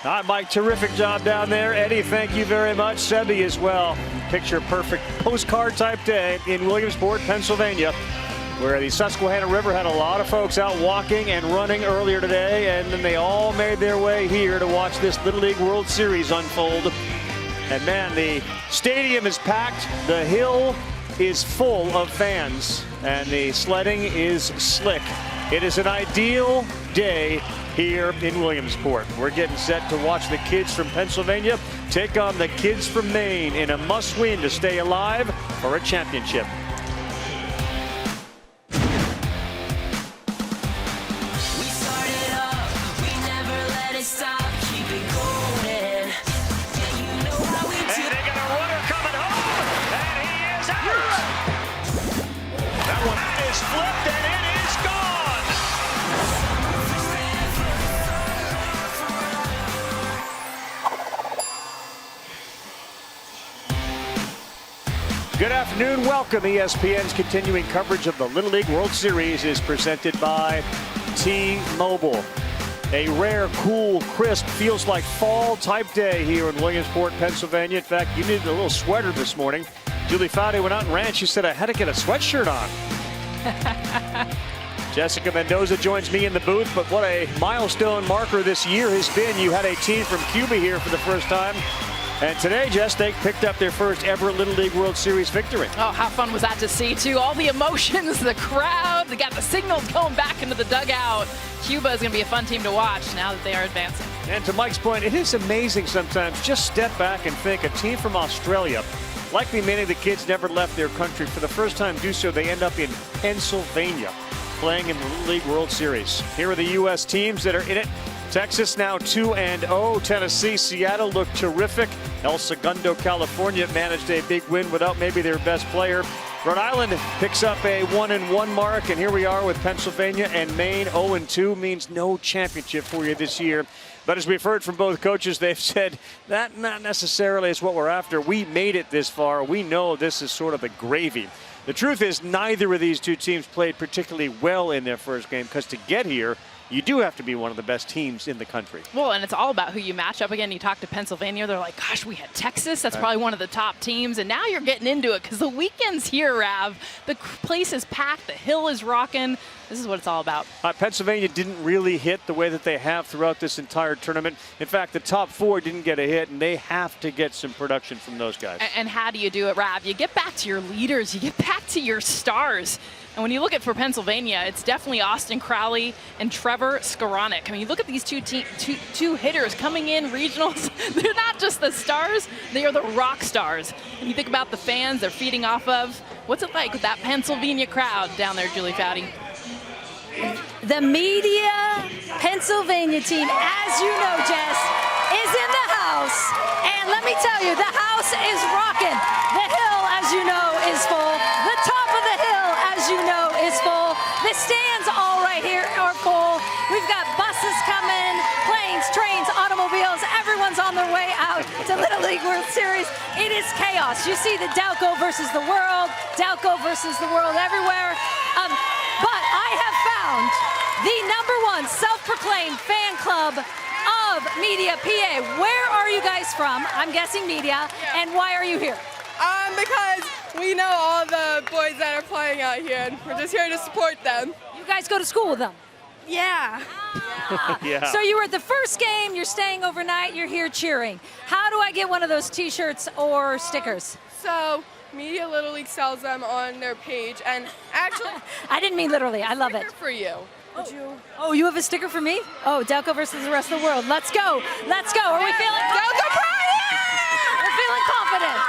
All right, Mike, terrific job down there. Eddie, thank you very much. Sebi as well. Picture perfect postcard type day in Williamsport, Pennsylvania, where the Susquehanna River had a lot of folks out walking and running earlier today, and then they all made their way here to watch this Little League World Series unfold. And man, the stadium is packed, the hill is full of fans, and the sledding is slick. It is an ideal day here in Williamsport. We're getting set to watch the kids from Pennsylvania take on the kids from Maine in a must-win to stay alive for a championship. Flipped and it is gone. Good afternoon. Welcome. ESPN's continuing coverage of the Little League World Series is presented by T-Mobile. A rare, cool, crisp, feels like fall type day here in Williamsport, Pennsylvania. In fact, you needed a little sweater this morning. Julie Foudy went out and ran. She said, I had to get a sweatshirt on. Jessica Mendoza joins me in the booth, but what a milestone marker this year has been. You had a team from Cuba here for the first time. And today, Jess, they picked up their first ever Little League World Series victory. Oh, how fun was that to see, too? All the emotions, the crowd, they got the signals going back into the dugout. Cuba is going to be a fun team to watch now that they are advancing. And to Mike's point, it is amazing sometimes. Just step back and think a team from Australia, likely many of the kids never left their country. For the first time do so, they end up in Pennsylvania playing in the Little League World Series. Here are the U.S. teams that are in it. Texas now 2-0. Tennessee, Seattle looked terrific. El Segundo, California managed a big win without maybe their best player. Rhode Island picks up a 1-1 mark, and here we are with Pennsylvania and Maine. 0-2 means no championship for you this year. But as we've heard from both coaches, they've said that not necessarily is what we're after. We made it this far. We know this is sort of the gravy. The truth is neither of these two teams played particularly well in their first game, because to get here, you do have to be one of the best teams in the country. Well, and it's all about who you match up again. You talk to Pennsylvania, they're like, gosh, we had Texas. That's probably one of the top teams. And now you're getting into it because the weekend's here, Rav. The place is packed. The hill is rocking. This is what it's all about. Pennsylvania didn't really hit the way that they have throughout this entire tournament. In fact, the top four didn't get a hit, and they have to get some production from those guys. And how do you do it, Rav? You get back to your leaders. You get back to your stars. And when you look at for Pennsylvania, it's definitely Austin Crowley and Trevor Skoranek. I mean, you look at these two hitters coming in regionals. They're not just the stars, they are the rock stars. And you think about the fans they're feeding off of. What's it like with that Pennsylvania crowd down there, Julie Foudy? The media Pennsylvania team, as you know, Jess, is in the house. And let me tell you, the house is rocking. The hill, as you know, is full. The top of the hill, as you know, is full. The stands all right here are full. We've got buses coming, planes, trains, automobiles. Everyone's on their way out to Little League World Series. It is chaos. You see the Dalco versus the world everywhere. But I have found the #1 self-proclaimed fan club of Media PA. Where are you guys from? I'm guessing Media. Yeah. And why are you here? Because we know all the boys that are playing out here, and we're just here to support them. You guys go to school with them? Yeah. Yeah. So you were at the first game, you're staying overnight, you're here cheering. How do I get one of those t-shirts or stickers? So Media Little League sells them on their page, and actually I didn't mean literally, I love it. For you. Oh, you have a sticker for me? Oh, Delco versus the rest of the world. Let's go. Let's go. Are we feeling Delco Pride? We're feeling confident.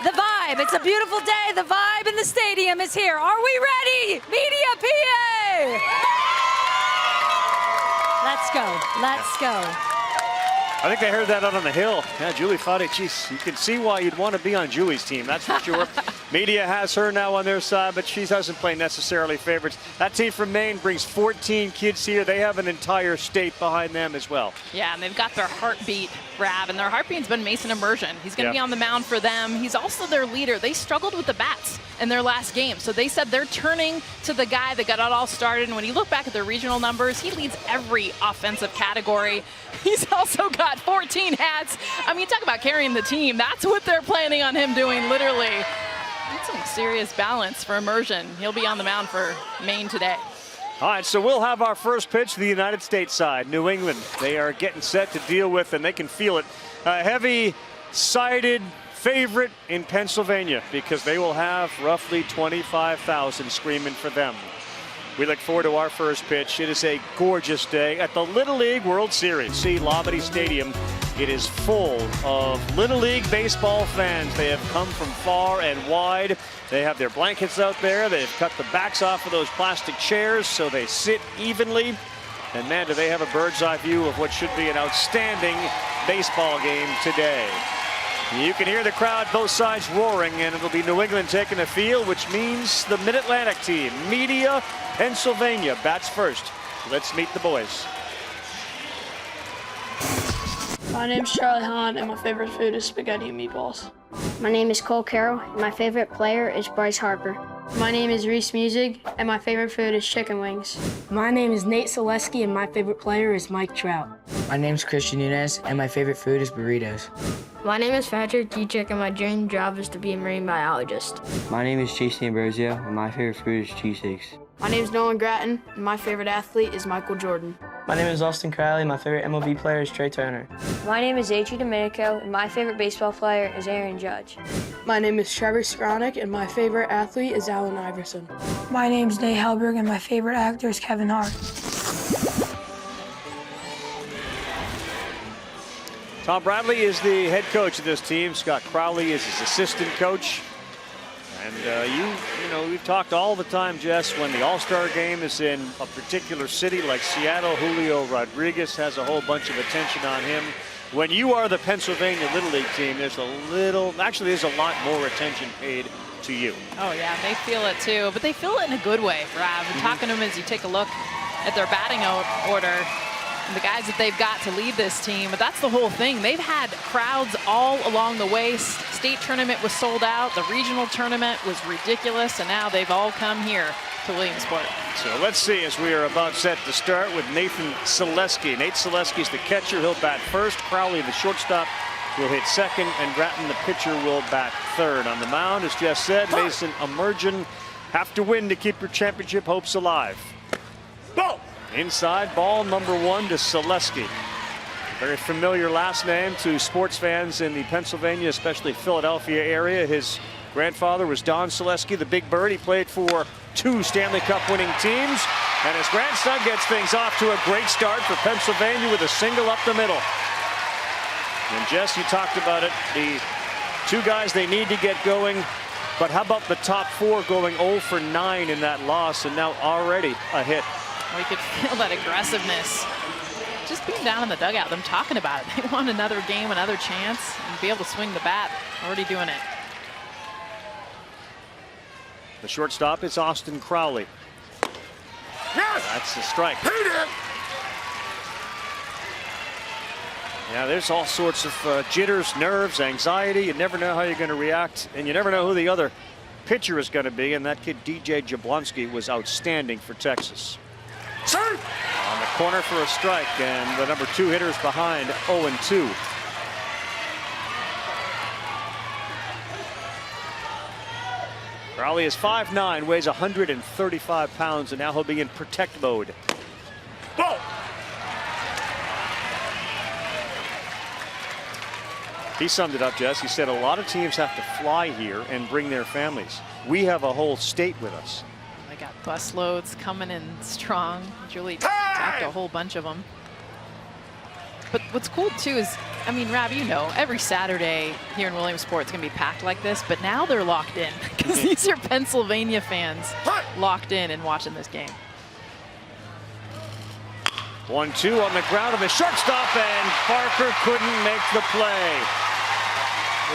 The vibe. It's a beautiful day. The vibe in the stadium is here. Are we ready? Media PA. Let's go. Let's go. I think they heard that out on the hill. Yeah, Julie Foudy, geez, you can see why you'd want to be on Julie's team, that's for sure. Media has her now on their side, but she doesn't play necessarily favorites. That team from Maine brings 14 kids here. They have an entire state behind them as well. Yeah, and they've got their heartbeat, Rav, and their heartbeat's been Mason Immersion. He's going to be on the mound for them. He's also their leader. They struggled with the bats in their last game, so they said they're turning to the guy that got it all started. And when you look back at their regional numbers, he leads every offensive category. He's also got 14 hats. I mean, talk about carrying the team. That's what they're planning on him doing, literally. That's some serious balance for Immersion. He'll be on the mound for Maine today. All right, so we'll have our first pitch to the United States side. New England, they are getting set to deal with, and they can feel it, a heavy-sided favorite in Pennsylvania because they will have roughly 25,000 screaming for them. We look forward to our first pitch. It is a gorgeous day at the Little League World Series. See Labadie Stadium. It is full of Little League baseball fans. They have come from far and wide. They have their blankets out there. They've cut the backs off of those plastic chairs so they sit evenly. And man, do they have a bird's eye view of what should be an outstanding baseball game today. You can hear the crowd both sides roaring, and it'll be New England taking the field, which means the Mid-Atlantic team, Media, Pennsylvania, bats first. Let's meet the boys. My name's Charlie Hahn, and my favorite food is spaghetti and meatballs. My name is Cole Carroll, and my favorite player is Bryce Harper. My name is Reese Musig, and my favorite food is chicken wings. My name is Nate Celeski, and my favorite player is Mike Trout. My name is Christian Nunez, and my favorite food is burritos. My name is Patrick Dietrich, and my dream job is to be a marine biologist. My name is Jason Ambrosio, and my favorite food is cheesesteaks. My name is Nolan Gratton, and my favorite athlete is Michael Jordan. My name is Austin Crowley, and my favorite MLB player is Trey Turner. My name is A.G. Domenico, and my favorite baseball player is Aaron Judge. My name is Trevor Skronik, and my favorite athlete is Allen Iverson. My name is Nate Helberg, and my favorite actor is Kevin Hart. Tom Bradley is the head coach of this team. Scott Crowley is his assistant coach. And you know, we've talked all the time, Jess, when the All-Star game is in a particular city like Seattle, Julio Rodriguez has a whole bunch of attention on him. When you are the Pennsylvania Little League team, there's there's a lot more attention paid to you. Oh yeah, they feel it too, but they feel it in a good way, Rav. And talking to them as you take a look at their batting order, and the guys that they've got to lead this team, but that's the whole thing. They've had crowds all along the way. State tournament was sold out. The regional tournament was ridiculous, and now they've all come here to Williamsport. So let's see as we are about set to start with Nathan Celeski. Nate Celeski's the catcher. He'll bat first. Crowley, the shortstop, will hit second, and Gratton, the pitcher, will bat third. On the mound, as Jess said, Mason Immersion have to win to keep your championship hopes alive. Ball! Inside, ball number 1 to Celeski. Very familiar last name to sports fans in the Pennsylvania, especially Philadelphia area. His grandfather was Don Celeski, the Big Bird. He played for 2 Stanley Cup winning teams. And his grandson gets things off to a great start for Pennsylvania with a single up the middle. And Jess, you talked about it. The 2 guys they need to get going. But how about the top 4 going 0 for 9 in that loss, and now already a hit? We could feel that aggressiveness just being down in the dugout, them talking about it. They want another game, another chance, and be able to swing the bat. Already doing it. The shortstop is Austin Crowley. Yes! That's a strike. Yeah, there's all sorts of jitters, nerves, anxiety. You never know how you're going to react, and you never know who the other pitcher is going to be, and that kid DJ Jablonski was outstanding for Texas. On the corner for a strike, and the number 2 hitters behind 0-2. Crowley is 5'9", weighs 135 pounds, and now he'll be in protect mode. Ball! He summed it up, Jess. He said a lot of teams have to fly here and bring their families. We have a whole state with us. They got bus loads coming in strong. Julie talked to a whole bunch of them. But what's cool too is, I mean, Rav, you know, every Saturday here in Williamsport it's going to be packed like this, but now they're locked in because these are Pennsylvania fans locked in and watching this game. 1-2 on the ground of the shortstop, and Parker couldn't make the play.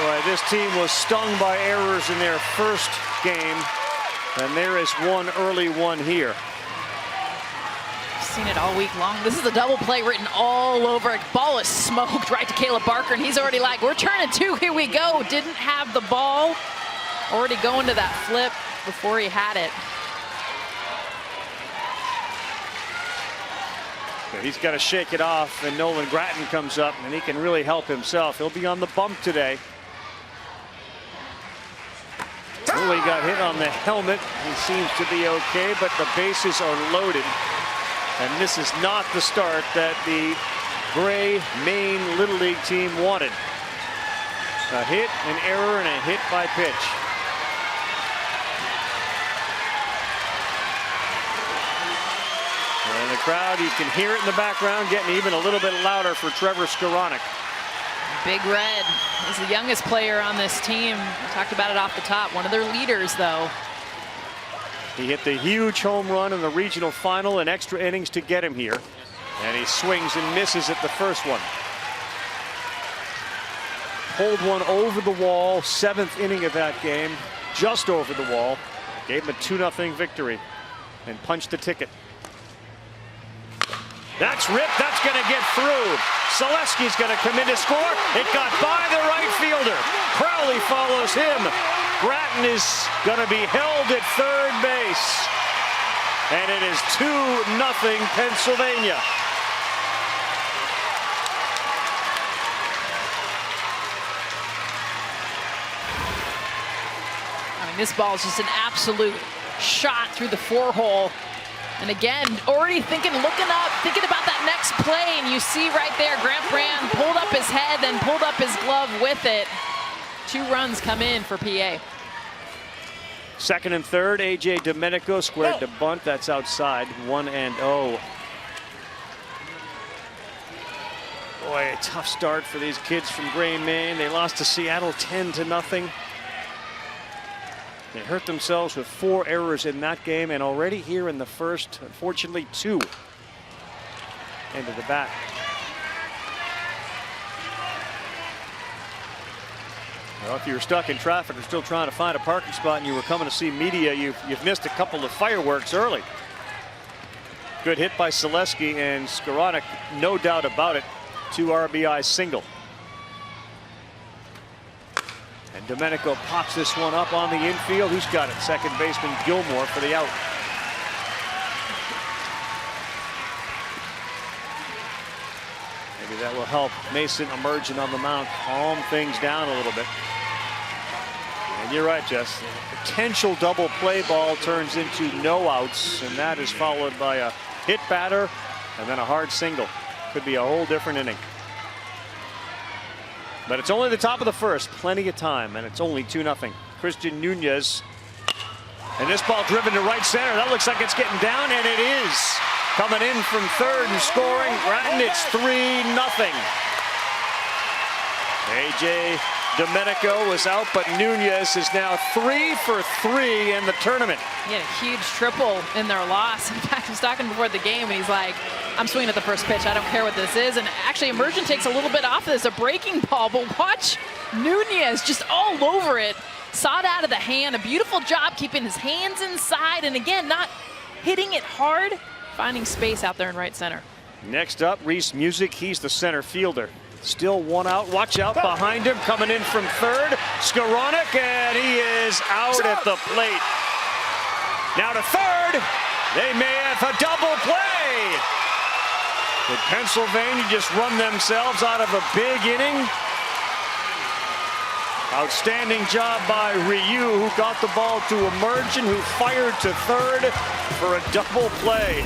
Boy, this team was stung by errors in their first game, and there is one early one here. Seen it all week long. This is a double play written all over it. Ball is smoked right to Caleb Barker, and he's already like, we're turning two, here we go. Didn't have the ball. Already going to that flip before he had it. He's got to shake it off, and Nolan Grattan comes up, and he can really help himself. He'll be on the bump today. Really got hit on the helmet. He seems to be okay, but the bases are loaded. And this is not the start that the gray Maine Little League team wanted. A hit, an error, and a hit by pitch. And the crowd, you can hear it in the background, getting even a little bit louder for Trevor Skowronek. Big Red is the youngest player on this team. We talked about it off the top. One of their leaders, though. He hit the huge home run in the regional final in extra innings to get him here. And he swings and misses at the first one. Pulled one over the wall, 7th inning of that game, just over the wall. Gave him a 2-0 victory and punched the ticket. That's ripped, that's going to get through. Celeski's going to come in to score. It got by the right fielder. Crowley follows him. Grattan is going to be held at third base. And it is 2-0 Pennsylvania. I mean, this ball is just an absolute shot through the 4-hole. And again, already looking up, thinking about that next play, and you see right there, Grant Brand pulled up his head and pulled up his glove with it. 2 runs come in for PA. Second and third, A.J. Domenico squared to bunt. That's outside, 1-0. Boy, a tough start for these kids from Gray, Maine. They lost to Seattle 10-0. They hurt themselves with 4 errors in that game, and already here in the first, unfortunately, 2 into the bat. Well, if you were stuck in traffic or still trying to find a parking spot and you were coming to see media, you've missed a couple of fireworks early. Good hit by Celeski, and Skowronek, no doubt about it, 2 RBI single. And Domenico pops this one up on the infield. Who's got it? Second baseman Gilmore for the out. Maybe that will help Mason emerging on the mound, calm things down a little bit. And you're right, Jess. Potential double play ball turns into no outs, and that is followed by a hit batter and then a hard single. Could be a whole different inning. But it's only the top of the first, plenty of time, and it's only 2-0. Christian Nunez, and this ball driven to right center. That looks like it's getting down, and it is. Coming in from third and scoring, Grattan, it's 3-0. A.J. Domenico was out, but Nunez is now 3 for 3 in the tournament. He had a huge triple in their loss. In fact, he was talking before the game, and he's like, I'm swinging at the first pitch. I don't care what this is. And actually, Emergent takes a little bit off this, a breaking ball. But watch Nunez just all over it. Saw it out of the hand. A beautiful job keeping his hands inside. And again, not hitting it hard, finding space out there in right center. Next up, Reese Music. He's the center fielder. Still 1 out. Watch out behind him. Coming in from third, Skowronek, and he is out at the plate. Now to third. They may have a double play. Did Pennsylvania just run themselves out of a big inning? Outstanding job by Ryu, who got the ball to Emergent, who fired to third for a double play.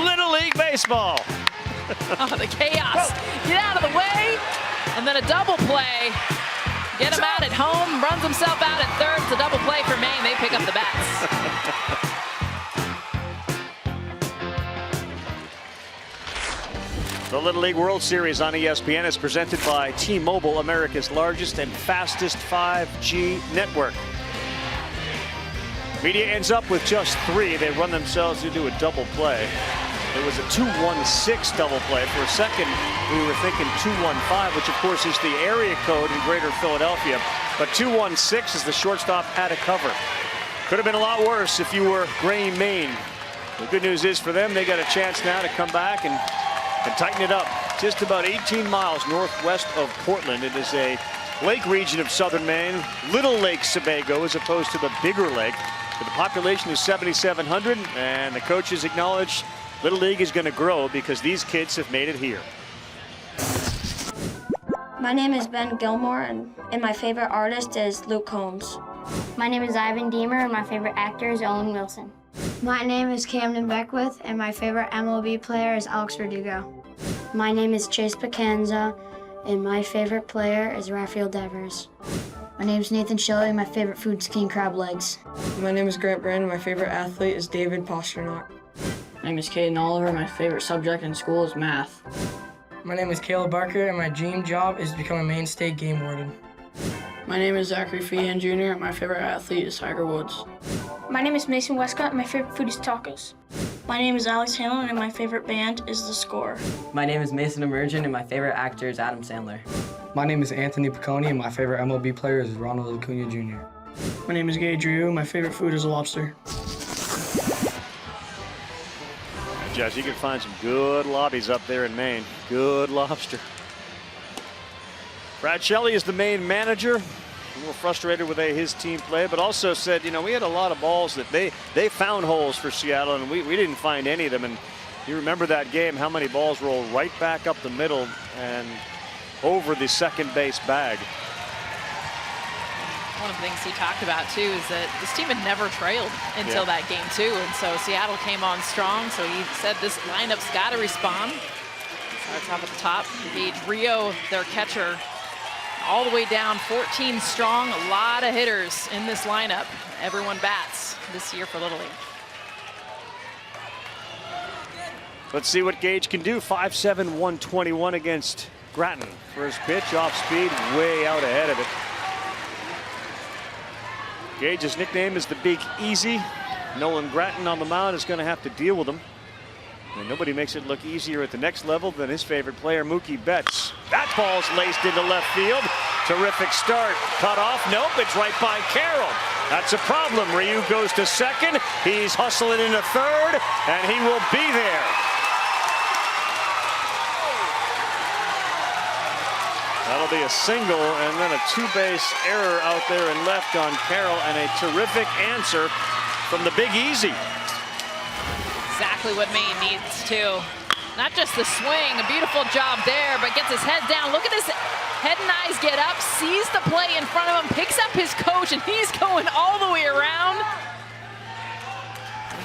Little League baseball. Oh, the chaos. Get out of the way. And then a double play. Get him out at home. Runs himself out at third. It's a double play for Maine. They pick up the bats. The Little League World Series on ESPN is presented by T-Mobile, America's largest and fastest 5G network. Media ends up with just 3. They run themselves into a double play. It was a 2-1-6 double play. For a second, we were thinking 2-1-5, which of course is the area code in Greater Philadelphia. But 2-1-6 is the shortstop had a cover. Could have been a lot worse if you were Gray, Maine. The good news is for them, they got a chance now to come back and tighten it up. Just about 18 miles northwest of Portland. It is a lake region of southern Maine, Little Lake Sebago as opposed to the bigger lake. But the population is 7,700, and the coaches acknowledge Little League is going to grow because these kids have made it here. My name is Ben Gilmore, and my favorite artist is Luke Combs. My name is Ivan Deemer, and my favorite actor is Owen Wilson. My name is Camden Beckwith, and my favorite MLB player is Alex Verdugo. My name is Chase Pacanza, and my favorite player is Rafael Devers. My name is Nathan Shelley, and my favorite food is king crab legs. My name is Grant Brandon, my favorite athlete is David Pasternak. My name is Caden Oliver. My favorite subject in school is math. My name is Caleb Barker, and my dream job is to become a Maine State game warden. My name is Zachary Feehan Jr., and my favorite athlete is Tiger Woods. My name is Mason Westcott, and my favorite food is tacos. My name is Alex Hanlon, and my favorite band is The Score. My name is Mason Emergent, and my favorite actor is Adam Sandler. My name is Anthony Piccone, and my favorite MLB player is Ronald Acuna Jr. My name is Gay Drew, and my favorite food is lobster. Jess, you can find some good lobbies up there in Maine. Good lobster. Brad Shelley is the Maine manager. A little frustrated with the way his team played, but also said, you know, we had a lot of balls that they found holes for Seattle, and we didn't find any of them. And you remember that game, how many balls rolled right back up the middle and over the second base bag. One of the things he talked about too is that this team had never trailed until that game too, and so Seattle came on strong. So he said this lineup's got to respond. Starts off at the top. Indeed, Rio, their catcher, all the way down, 14 strong. A lot of hitters in this lineup. Everyone bats this year for Little League. Let's see what Gage can do. 5'7", 121 against Grattan. First pitch off speed, way out ahead of it. Gage's nickname is the Big Easy. Nolan Grattan on the mound is going to have to deal with him. And nobody makes it look easier at the next level than his favorite player, Mookie Betts. That ball's laced into left field. Terrific start. Cut off. Nope, it's right by Carroll. That's a problem. Ryu goes to second. He's hustling into third, and he will be there. That'll be a single, and then a two-base error out there and left on Carroll, and a terrific answer from the Big Easy. Exactly what Maine needs too. Not just the swing, a beautiful job there, but gets his head down. Look at his head and eyes get up, sees the play in front of him, picks up his coach, and he's going all the way around.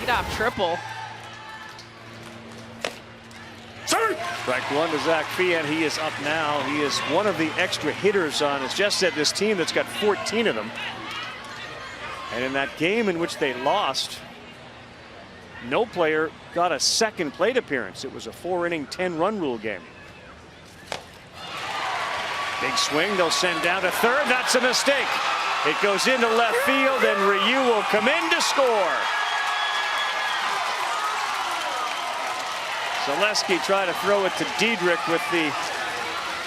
Leadoff triple. Strike one to Zach Feehan. He is up now. He is one of the extra hitters on, as Jess said, this team that's got 14 of them. And in that game in which they lost, no player got a second plate appearance. It was a 4-inning, 10-run rule game. Big swing. They'll send down to third. That's a mistake. It goes into left field, and Ryu will come in to score. Celeski tried to throw it to Diedrich with the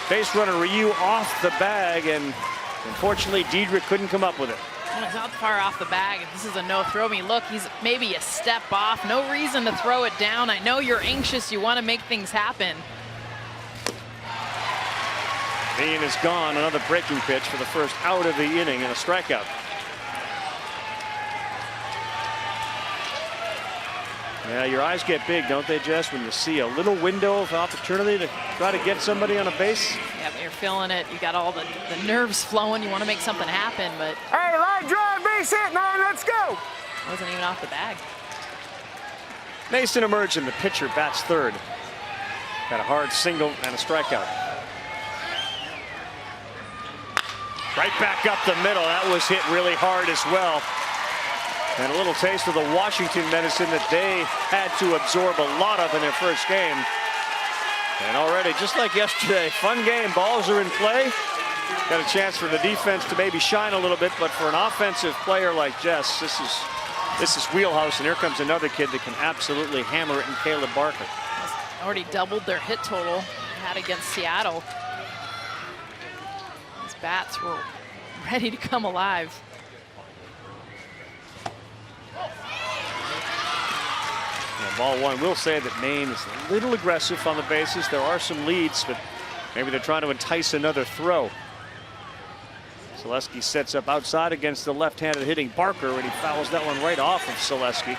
base runner Ryu off the bag, and unfortunately Diedrich couldn't come up with it. Well, it's not far off the bag. This is a no throw. I mean, look, he's maybe a step off. No reason to throw it down. I know you're anxious. You want to make things happen. Ian is gone. Another breaking pitch for the first out of the inning and a strikeout. Yeah, your eyes get big, don't they, Jess, when you see a little window of opportunity to try to get somebody on a base? Yeah, but you're feeling it. You got all the nerves flowing. You want to make something happen, but... Hey, line drive, base hit, man, let's go! Wasn't even off the bag. Mason Emergent, the pitcher, bats third. Got a hard single and a strikeout. Right back up the middle. That was hit really hard as well. And a little taste of the Washington medicine that they had to absorb a lot of in their first game. And already, just like yesterday, fun game. Balls are in play. Got a chance for the defense to maybe shine a little bit, but for an offensive player like Jess, this is This is wheelhouse, and here comes another kid that can absolutely hammer it in Caleb Barker. Already doubled their hit total they had against Seattle. These bats were ready to come alive. Yeah, ball one. We'll say that Maine is a little aggressive on the bases. There are some leads, but maybe they're trying to entice another throw. Celeski sets up outside against the left-handed hitting Barker, and he fouls that one right off of Celeski.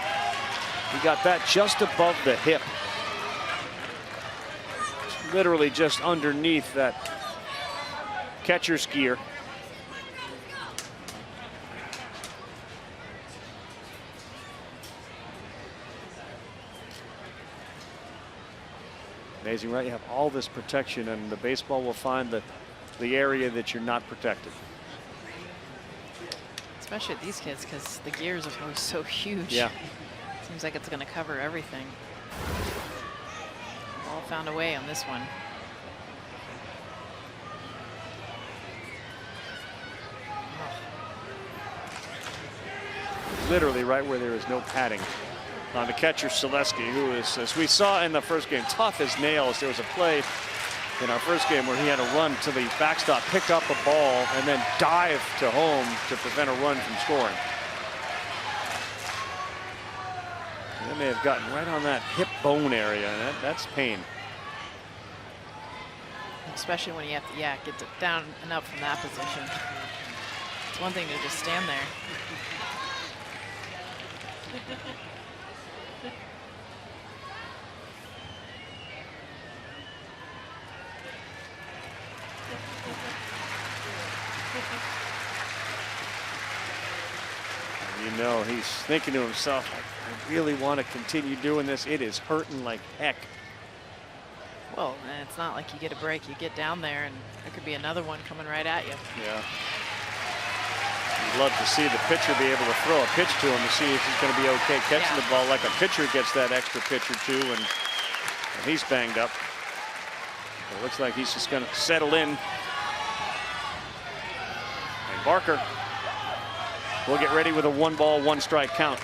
He got that just above the hip. Literally just underneath that catcher's gear. Amazing, right? You have all this protection, and the baseball will find the area that you're not protected. Especially these kids, because the gears are always so huge. Yeah. Seems like it's going to cover everything. All found a way on this one. Literally right where there is no padding. On the catcher, Celeski, who is, as we saw in the first game, tough as nails. There was a play in our first game where he had to run to the backstop, pick up a ball, and then dive to home to prevent a run from scoring. That may have gotten right on that hip bone area, and that's pain. Especially when you have to, get down and up from that position. It's one thing to just stand there. You know, he's thinking to himself, I really want to continue doing this. It is hurting like heck. Well, it's not like you get a break. You get down there, and there could be another one coming right at you. Yeah. You'd love to see the pitcher be able to throw a pitch to him to see if he's going to be okay catching the ball, like a pitcher gets that extra pitch or two, and he's banged up. It looks like he's just going to settle in. And Barker will get ready with a 1-ball, 1-strike count.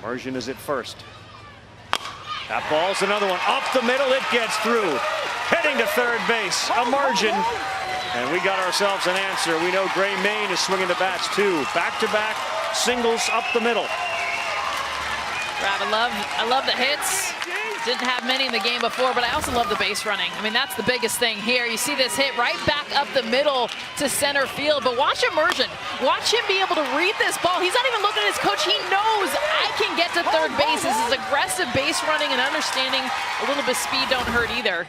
Immersion is at first. That ball's another one up the middle. It gets through. Heading to third base. Immersion. And we got ourselves an answer. We know Gray Maine is swinging the bats too. Back-to-back singles up the middle. Rob, I love the hits. Didn't have many in the game before, but I also love the base running. I mean, that's the biggest thing here. You see this hit right back up the middle to center field, but watch Immersion. Watch him be able to read this ball. He's not even looking at his coach. He knows I can get to third base. This is aggressive base running and understanding a little bit of speed don't hurt either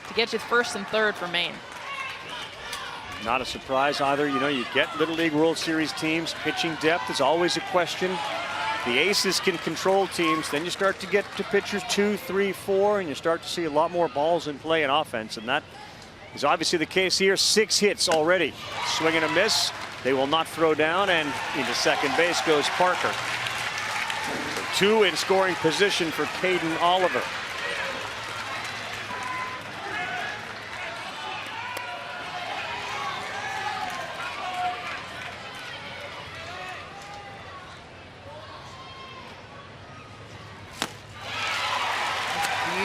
to get you first and third for Maine. Not a surprise either. You know, you get Little League World Series teams. Pitching depth is always a question. The aces can control teams. Then you start to get to pitchers 2, 3, 4, and you start to see a lot more balls in play in offense. And that is obviously the case here. 6 hits already. Swing and a miss. They will not throw down, and into second base goes Parker. So 2 in scoring position for Caden Oliver.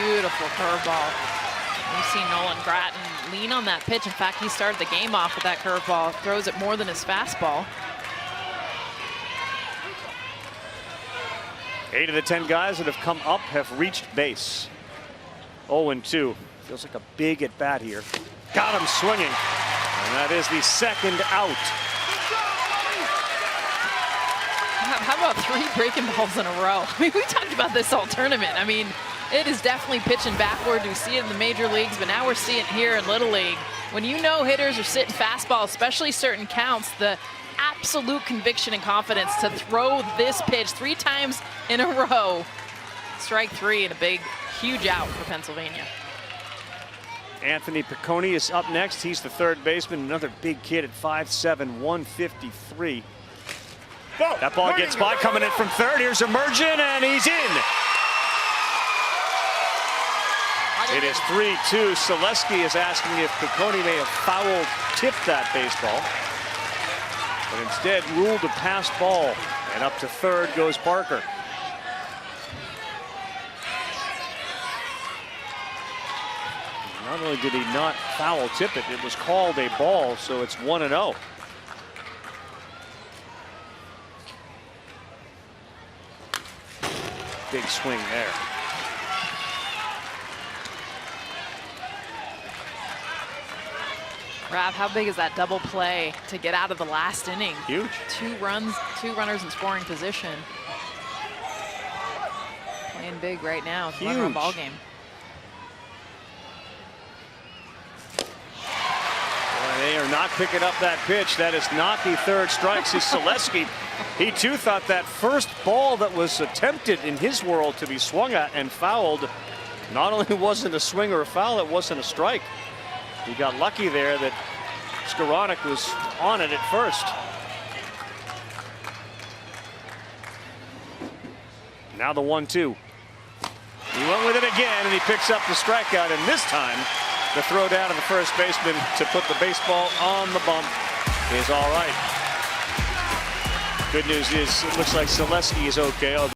Beautiful curveball. We've seen Nolan Gratton lean on that pitch. In fact, he started the game off with that curveball. Throws it more than his fastball. 8 of the 10 guys that have come up have reached base. 0-2. Feels like a big at bat here. Got him swinging. And that is the second out. How about 3 breaking balls in a row? I mean, we talked about this all tournament. I mean, it is definitely pitching backward. We see it in the major leagues, but now we're seeing it here in Little League. When you know hitters are sitting fastball, especially certain counts, the absolute conviction and confidence to throw this pitch 3 times in a row. Strike 3 and a big, huge out for Pennsylvania. Anthony Piccone is up next. He's the third baseman, another big kid at 5'7", 153. That ball gets by, coming in from third. Here's Immersion, and he's in. It is 3-2. Celeski is asking if Piccone may have foul tipped that baseball, but instead ruled a pass ball And up to third goes Barker. Not only did he not foul tip it, it was called a ball, so it's 1-0. Big swing there. Rav, how big is that double play to get out of the last inning? Huge. 2 runners in scoring position. Playing big right now. It's a ball game. They are not picking up that pitch. That is not the third strike. See, Celeski, he too thought that first ball that was attempted in his world to be swung at and fouled, not only wasn't a swing or a foul, it wasn't a strike. He got lucky there that Skowronek was on it at first. Now the 1-2. He went with it again, and he picks up the strikeout, and this time the throw down to the first baseman to put the baseball on the bump is all right. Good news is it looks like Celeski is okay.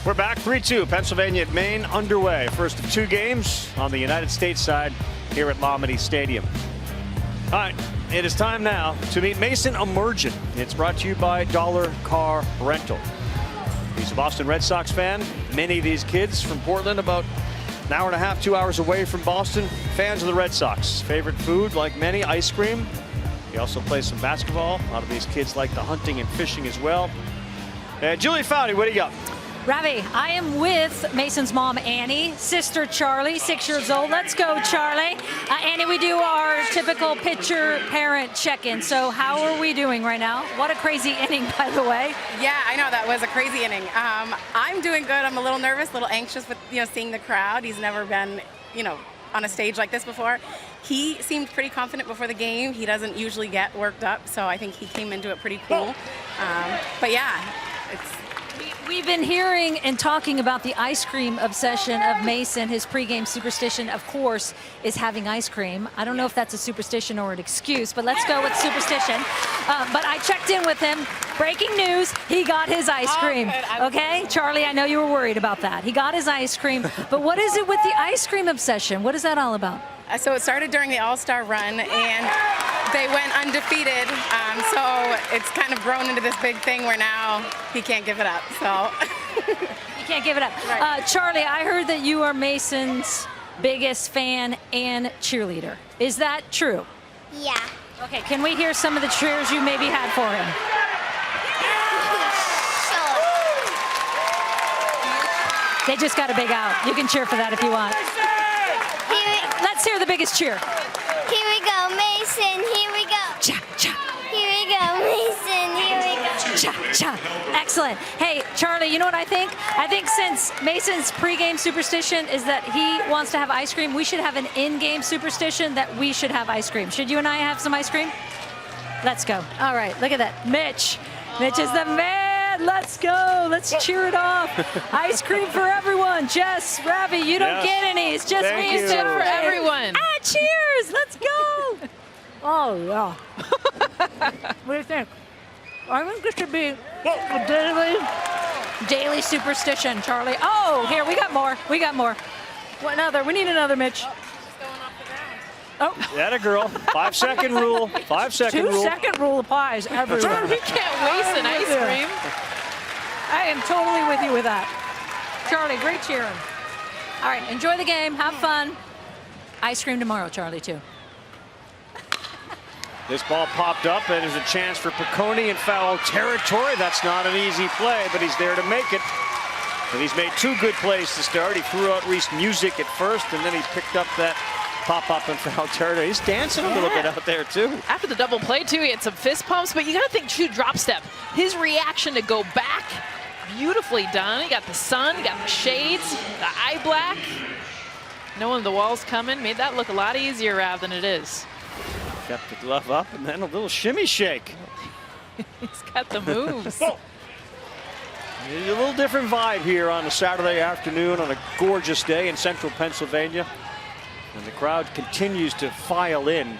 We're back, 3-2, Pennsylvania at Maine underway. First of 2 games on the United States side here at Lomity Stadium. All right, it is time now to meet Mason Emergent. It's brought to you by Dollar Car Rental. He's a Boston Red Sox fan. Many of these kids from Portland, about an hour and a half, 2 hours away from Boston, fans of the Red Sox. Favorite food, like many, ice cream. He also plays some basketball. A lot of these kids like the hunting and fishing as well. Julie Foudy, what do you got? Ravi, I am with Mason's mom, Annie, sister Charlie, 6 years old. Let's go, Charlie. Annie, we do our typical pitcher-parent check-in. So how are we doing right now? What a crazy inning, by the way. Yeah, I know, that was a crazy inning. I'm doing good. I'm a little nervous, a little anxious with seeing the crowd. He's never been on a stage like this before. He seemed pretty confident before the game. He doesn't usually get worked up, so I think he came into it pretty cool. But yeah, We've been hearing and talking about the ice cream obsession of Mason. His pregame superstition, of course, is having ice cream. I don't know if that's a superstition or an excuse, but let's go with superstition. But I checked in with him. Breaking news, he got his ice cream. Okay, Charlie, I know you were worried about that. He got his ice cream. But what is it with the ice cream obsession? What is that all about? So it started during the All-Star run, and they went undefeated. So it's kind of grown into this big thing where now he can't give it up. So he can't give it up. Right. Charlie, I heard that you are Mason's biggest fan and cheerleader. Is that true? Yeah. Okay, can we hear some of the cheers you maybe had for him? Sure. They just got a big out. You can cheer for that if you want. Let's hear the biggest cheer. Here we go, Mason. Here we go. Cha, cha. Here we go, Mason. Here we go. Cha, cha. Excellent. Hey, Charlie, you know what I think? I think since Mason's pregame superstition is that he wants to have ice cream, we should have an in-game superstition that we should have ice cream. Should you and I have some ice cream? Let's go. All right, look at that. Mitch. Mitch is the man. Let's go. Let's cheer it off. Ice cream for everyone. Jess, Ravi, you don't get any. It's just me and Sid for everyone. Cheers. Let's go. Oh, yeah. What do you think? I think this should be a daily superstition, Charlie. Oh, here, we got more. We got more. What another? We need another, Mitch. Oh. That a girl. 5-second rule. 5-second rule. 2-second rule applies everywhere. We can't waste an ice cream. I am totally with you with that. Charlie, great cheering. All right, enjoy the game. Have fun. Ice cream tomorrow, Charlie, too. This ball popped up, and there's a chance for Piccone in foul territory. That's not an easy play, but he's there to make it. And he's made 2 good plays to start. He threw out Reese Music at first, and then he picked up that pop-up and foul territory. He's dancing a little bit out there, too. After the double play, too, he had some fist pumps, but you got to think true drop step. His reaction to go back, beautifully done. He got the sun, he got the shades, the eye black. Knowing the wall's coming made that look a lot easier, Rav, than it is. Kept the glove up and then a little shimmy shake. He's got the moves. A little different vibe here on a Saturday afternoon on a gorgeous day in central Pennsylvania. And the crowd continues to file in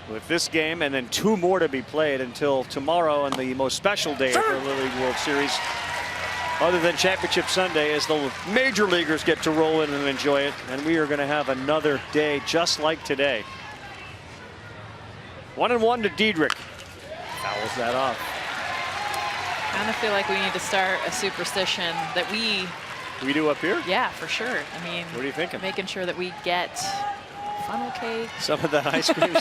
with this game and then 2 more to be played until tomorrow and the most special day of the Little League World Series. Other than Championship Sunday, as the major leaguers get to roll in and enjoy it. And we are going to have another day just like today. 1-1 to Diedrich. Fouls that off. I kind of feel like we need to start a superstition that we do up here? Yeah, for sure. I mean, what are you thinking? Making sure that we get funnel cake. Some of that ice cream.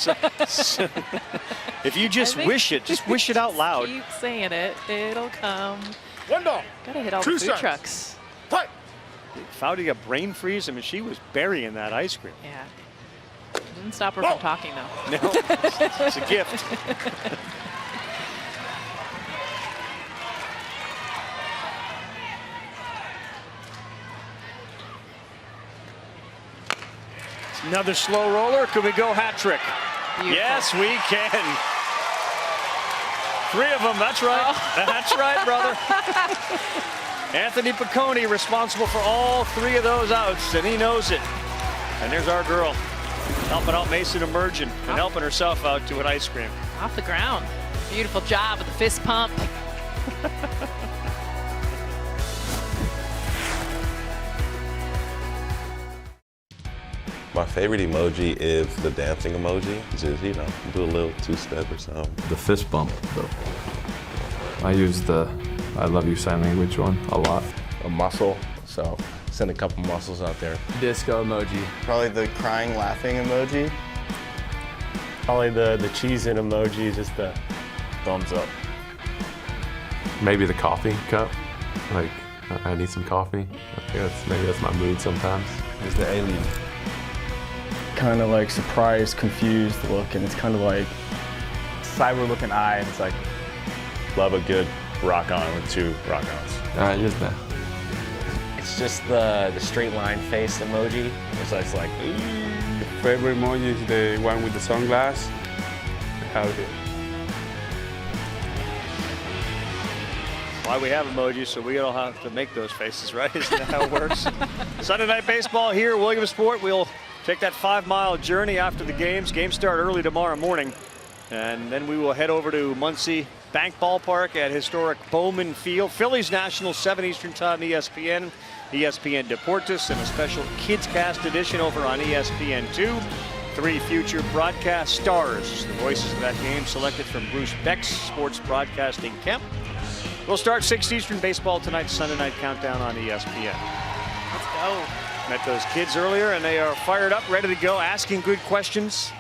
If you just wish it out loud. Keep saying it, it'll come. 1 ball. Gotta hit all the food trucks. Fight. Foudy got brain freeze. I mean, she was burying that ice cream. Yeah. Didn't stop her from talking though. No, it's a gift. Another slow roller. Could we go hat trick? Beautiful. Yes, we can. 3 of them. That's right. Oh. That's right, brother. Anthony Piccone responsible for all 3 of those outs, and he knows it. And there's our girl helping out Mason emerging and helping herself out to an ice cream. Off the ground. Beautiful job with the fist pump. My favorite emoji is the dancing emoji. Just, you know, do a little 2-step or something. The fist bump, though. I use the I love you sign language one a lot. A muscle, so send a couple muscles out there. Disco emoji. Probably the crying, laughing emoji. Probably the cheesing emoji, just the thumbs up. Maybe the coffee cup. Like, I need some coffee. I think maybe that's my mood sometimes. There's the alien. Kind of like surprised, confused look, and it's kind of like cyber looking eye, and it's like love a good rock on with 2 rock ons. Just that. It's just the straight line face emoji. It's like favorite emoji is the one with the sunglass. How it is. Why we have emojis, so we don't have to make those faces, right? Isn't that how it works? Sunday Night Baseball here, Williamsport. We'll take that 5-mile journey after the games. Games start early tomorrow morning. And then we will head over to Muncie Bank Ballpark at historic Bowman Field. Phillies Nationals, 7 Eastern Time, ESPN. ESPN Deportes and a special Kids Cast edition over on ESPN2. 3 future broadcast stars. The voices of that game selected from Bruce Beck's sports broadcasting camp. We'll start 6 Eastern baseball tonight, Sunday night countdown on ESPN. Let's go. Met those kids earlier and they are fired up, ready to go, asking good questions.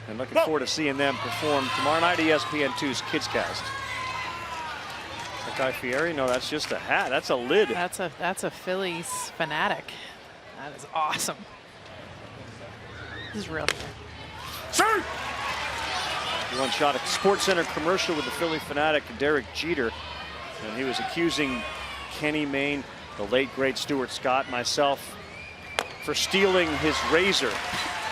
And looking forward to seeing them perform tomorrow night, ESPN2's Kids Cast. Guy Fieri? No, that's just a hat. That's a lid. That's a Phillies fanatic. That is awesome. This is real. Sir! One shot at Sports Center commercial with the Philly fanatic Derek Jeter, and he was accusing Kenny Maine, the late great Stuart Scott, myself, for stealing his razor,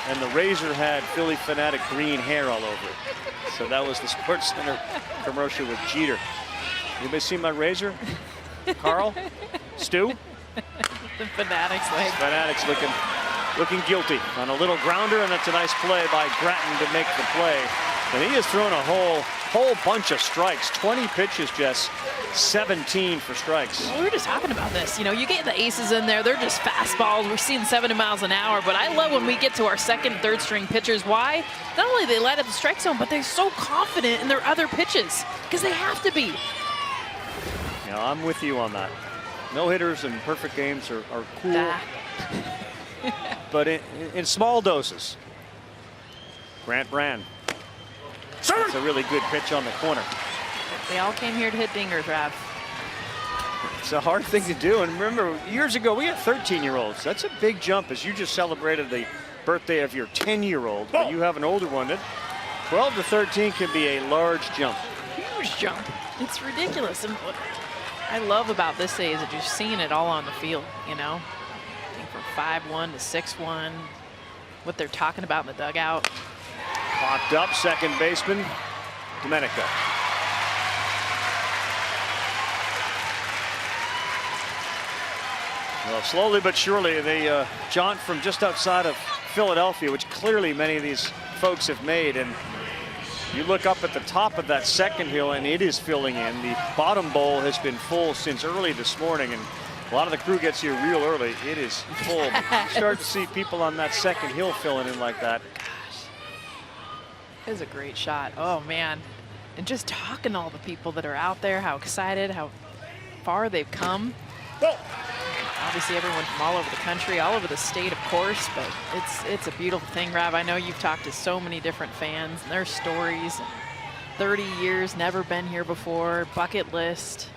and the razor had Philly fanatic green hair all over it. So that was the Sports Center commercial with Jeter. Anybody see my razor? Carl? Stu? The Fanatics like. Fanatics looking guilty on a little grounder, and that's a nice play by Gratton to make the play. And he has thrown a whole bunch of strikes. 20 pitches, Jess. 17 for strikes. Well, we were just talking about this. You know, you get the aces in there. They're just fastballs. We're seeing 70 miles an hour. But I love when we get to our second, third string pitchers. Why? Not only they light up the strike zone, but they're so confident in their other pitches because they have to be. Yeah, I'm with you on that. No hitters and perfect games are cool. But in small doses. Grant Brand. That's a really good pitch on the corner. They all came here to hit dingers, Rav. It's a hard thing to do. And remember, years ago, we had 13-year-olds. That's a big jump, as you just celebrated the birthday of your 10-year-old. But you have an older one. 12 to 13 can be a large jump. Huge jump. It's ridiculous. And what I love about this day is that you're seeing it all on the field, you know? I think from 5-1 to 6-1, what they're talking about in the dugout. Caught Tapped up, second baseman, Domenico. Well, slowly but surely, they jaunt from just outside of Philadelphia, which clearly many of these folks have made. And you look up at the top of that second hill, and it is filling in. The bottom bowl has been full since early this morning, and a lot of the crew gets here real early. It is full. You start to see people on that second hill filling in like that. It was a great shot. Oh, man. And just talking to all the people that are out there, how excited, how far they've come. Obviously, everyone from all over the country, all over the state, of course, but it's a beautiful thing, Rob. I know you've talked to so many different fans and their stories. 30 years, never been here before, bucket list.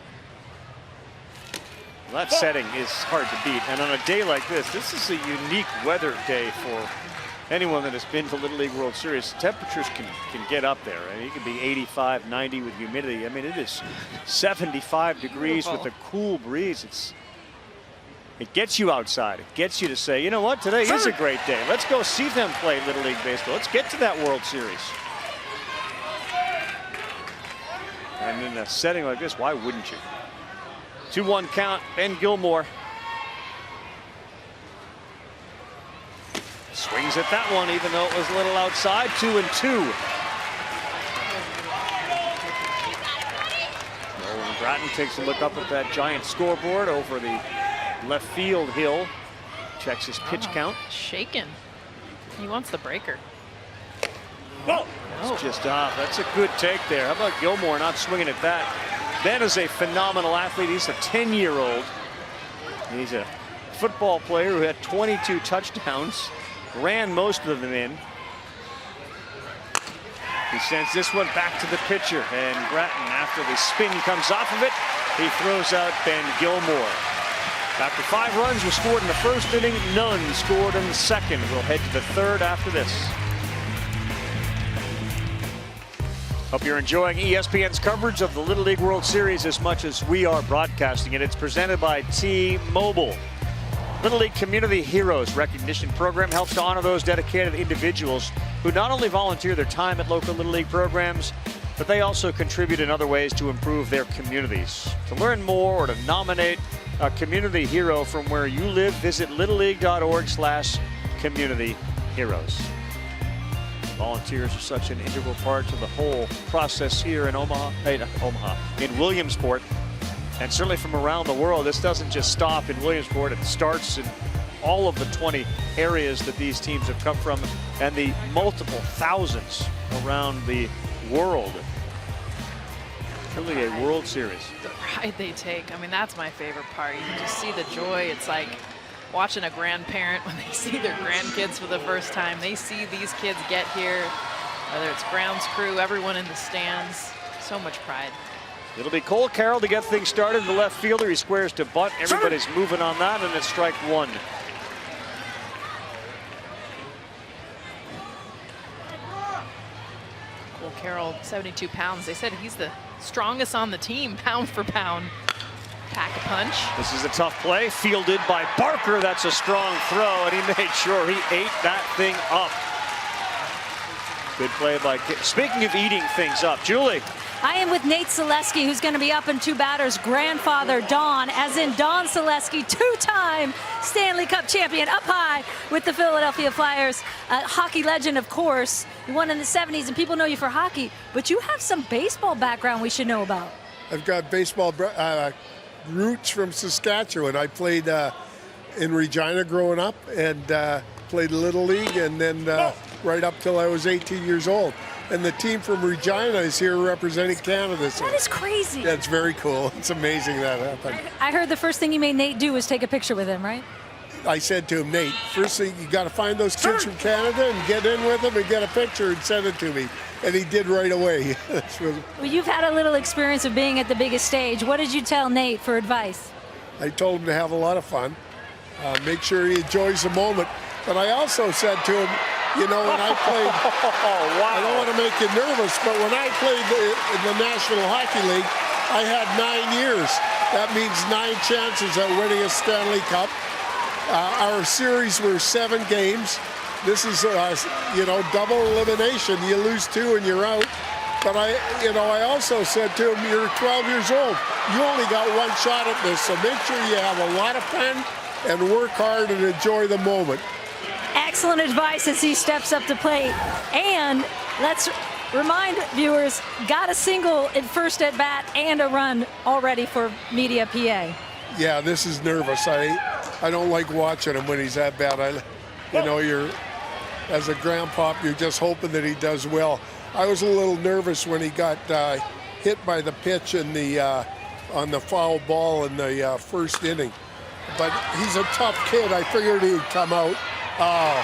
Well, that setting is hard to beat. And on a day like this is a unique weather day for anyone that has been to Little League World Series. Temperatures can get up there. I mean, it can be 85, 90 with humidity. I mean, it is 75 degrees with a cool breeze. It gets you outside. It gets you to say, you know what, today is a great day. Let's go see them play Little League Baseball. Let's get to that World Series. And in a setting like this, why wouldn't you? 2-1 count, Ben Gilmore. Swings at that one, even though it was a little outside. 2-2. Nolan Gratton takes a look up at that giant scoreboard over the left field hill. Checks his pitch count. Shaken. He wants the breaker. Oh, it's just off. That's a good take there. How about Gilmore not swinging at that? Ben is a phenomenal athlete. He's a 10-year-old. He's a football player who had 22 touchdowns, ran most of them in. He sends this one back to the pitcher, and Gratton, after the spin comes off of it, he throws out Ben Gilmore. After 5 runs were scored in the first inning, none scored in the second. We'll head to the third after this. Hope you're enjoying ESPN's coverage of the Little League World Series as much as we are broadcasting it. It's presented by T-Mobile. Little League Community Heroes Recognition Program helps to honor those dedicated individuals who not only volunteer their time at local Little League programs, but they also contribute in other ways to improve their communities. To learn more or to nominate a community hero from where you live, visit littleleague.org/communityheroes. Volunteers are such an integral part to the whole process here in in Williamsport, and certainly from around the world. This doesn't just stop in Williamsport, it starts in all of the 20 areas that these teams have come from and the multiple thousands around the world. Really a World Series. The pride they take. I mean, that's my favorite part. You can just see the joy. It's like watching a grandparent when they see their grandkids for the first time. They see these kids get here, whether it's grounds crew, everyone in the stands. So much pride. It'll be Cole Carroll to get things started. The left fielder, he squares to bunt. Everybody's moving on that, and it's strike one. Cole Carroll, 72 pounds. They said he's the strongest on the team, pound for pound. Pack a punch. This is a tough play, fielded by Barker. That's a strong throw, and he made sure he ate that thing up. Good play by Kid. Speaking of eating things up, Julie. I am with Nate Celeski, who's going to be up in 2 batters. Grandfather Don, as in Don Celeski, 2-time Stanley Cup champion, up high with the Philadelphia Flyers. A hockey legend, of course. You won in the 70s, and people know you for hockey. But you have some baseball background we should know about. I've got baseball roots from Saskatchewan. I played in Regina growing up and played Little League, and then right up till I was 18 years old. And the team from Regina is here representing Canada. So that is crazy. Yeah, it's very cool. It's amazing that happened. I heard the first thing you made Nate do was take a picture with him, right? I said to him, Nate, first thing, you got to find those kids from Canada and get in with them and get a picture and send it to me. And he did right away. Well, you've had a little experience of being at the biggest stage. What did you tell Nate for advice? I told him to have a lot of fun, make sure he enjoys the moment. But I also said to him, you know, when I played, I don't want to make you nervous, but when I played in the National Hockey League, I had 9 years. That means 9 chances at winning a Stanley Cup. Our series were 7 games, this is, you know, double elimination. You lose 2 and you're out. But I also said to him, you're 12 years old. You only got 1 shot at this, so make sure you have a lot of fun and work hard and enjoy the moment. Excellent advice as he steps up to plate. And let's remind viewers, got a single in first at bat and a run already for Media PA. Yeah, this is nervous. I don't like watching him when he's that bad. You know, as a grandpop, you're just hoping that he does well. I was a little nervous when he got hit by the pitch in on the foul ball in the first inning. But he's a tough kid. I figured he'd come out. Oh,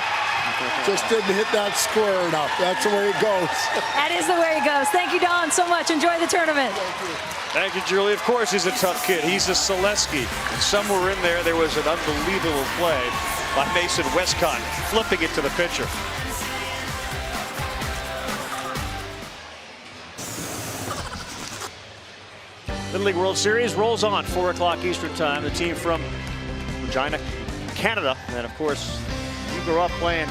just didn't hit that square enough. That's the way it goes. That is the way it goes. Thank you, Don, so much. Enjoy the tournament. Thank you, Julie. Of course he's a tough kid. He's a Celeski. And somewhere in there was an unbelievable play by Mason Westcott, flipping it to the pitcher. Little League World Series rolls on, 4 o'clock Eastern time. The team from Regina, Canada. And of course, you grow up playing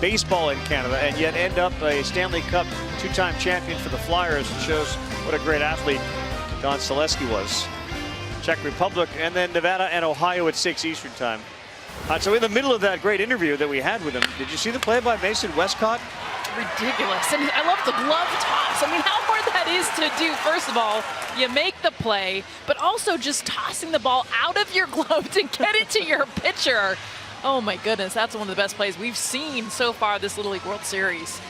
baseball in Canada and yet end up a Stanley Cup 2-time champion for the Flyers. It shows what a great athlete Don Celeski was. Czech Republic, and then Nevada and Ohio at 6 Eastern time. So in the middle of that great interview that we had with him, did you see the play by Mason Westcott? Ridiculous. And I love the glove toss. I mean, how hard that is to do. First of all, you make the play, but also just tossing the ball out of your glove to get it to your pitcher. Oh my goodness, that's one of the best plays we've seen so far this Little League World Series.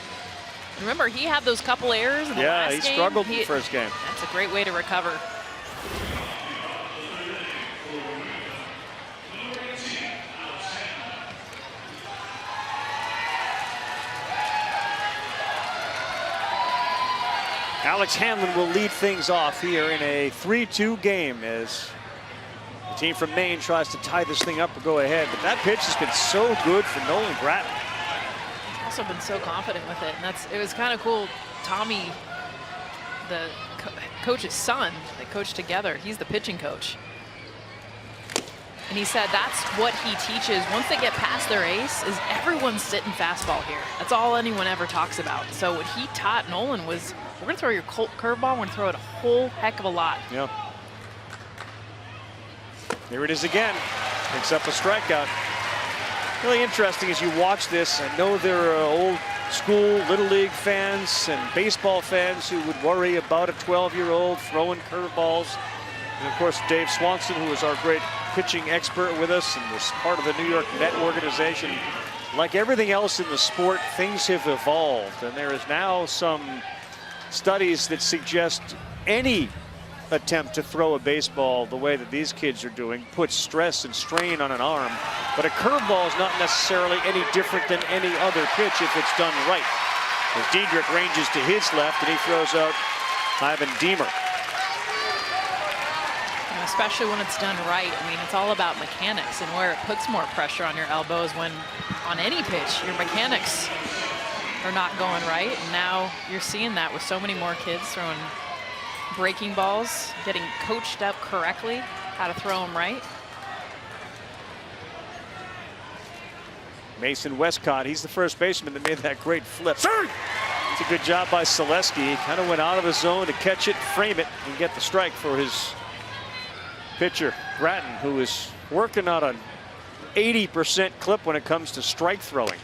Remember, he had those couple errors in the last game. Yeah, he struggled in the first game. That's a great way to recover. Alex Hanlon will lead things off here in a 3-2 game as the team from Maine tries to tie this thing up or go ahead. But that pitch has been so good for Nolan Grattan. He's also been so confident with it, and it was kind of cool. Tommy, the coach's son, they coached together. He's the pitching coach. And he said that's what he teaches once they get past their ace is everyone's sitting fastball here. That's all anyone ever talks about. So what he taught Nolan was, we're going to throw your curveball, we're going to throw it a whole heck of a lot. Yep. Here it is again. Picks up a strikeout. Really interesting as you watch this. I know there are old school Little League fans and baseball fans who would worry about a 12-year-old throwing curveballs. And of course, Dave Swanson, who is our great pitching expert with us and was part of the New York Met organization. Like everything else in the sport, things have evolved, and there is now some studies that suggest any attempt to throw a baseball the way that these kids are doing puts stress and strain on an arm. But a curveball is not necessarily any different than any other pitch if it's done right. As Diedrich ranges to his left and he throws out Ivan Deemer. Especially when it's done right. I mean, it's all about mechanics and where it puts more pressure on your elbows when on any pitch your mechanics are not going right. And now you're seeing that with so many more kids throwing breaking balls, getting coached up correctly, how to throw them right. Mason Westcott, he's the first baseman that made that great flip. It's a good job by Celeski. He kind of went out of the zone to catch it, frame it, and get the strike for his pitcher, Grattan, who is working on an 80% clip when it comes to strike throwing.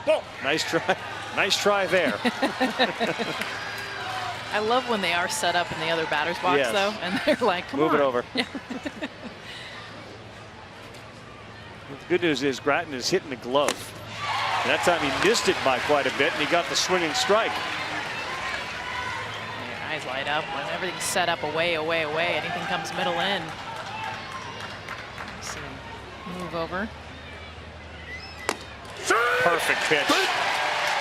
Oh, nice try. Nice try there. I love when they are set up in the other batter's box, yes, though, and they're like, come on. Move it over. Yeah. The good news is Grattan is hitting the glove. And that time he missed it by quite a bit, and he got the swinging strike. Your eyes light up when everything's set up away, away, away. Anything comes middle in. See him move over. Perfect pitch.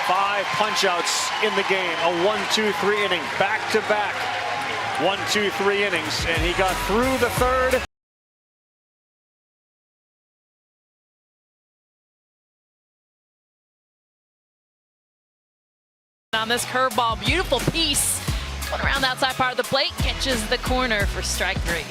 5 punch-outs in the game. A 1-2-3 inning, back-to-back 1-2-3 innings, and he got through the third. On this curveball, beautiful piece. Going around the outside part of the plate, catches the corner for strike 3.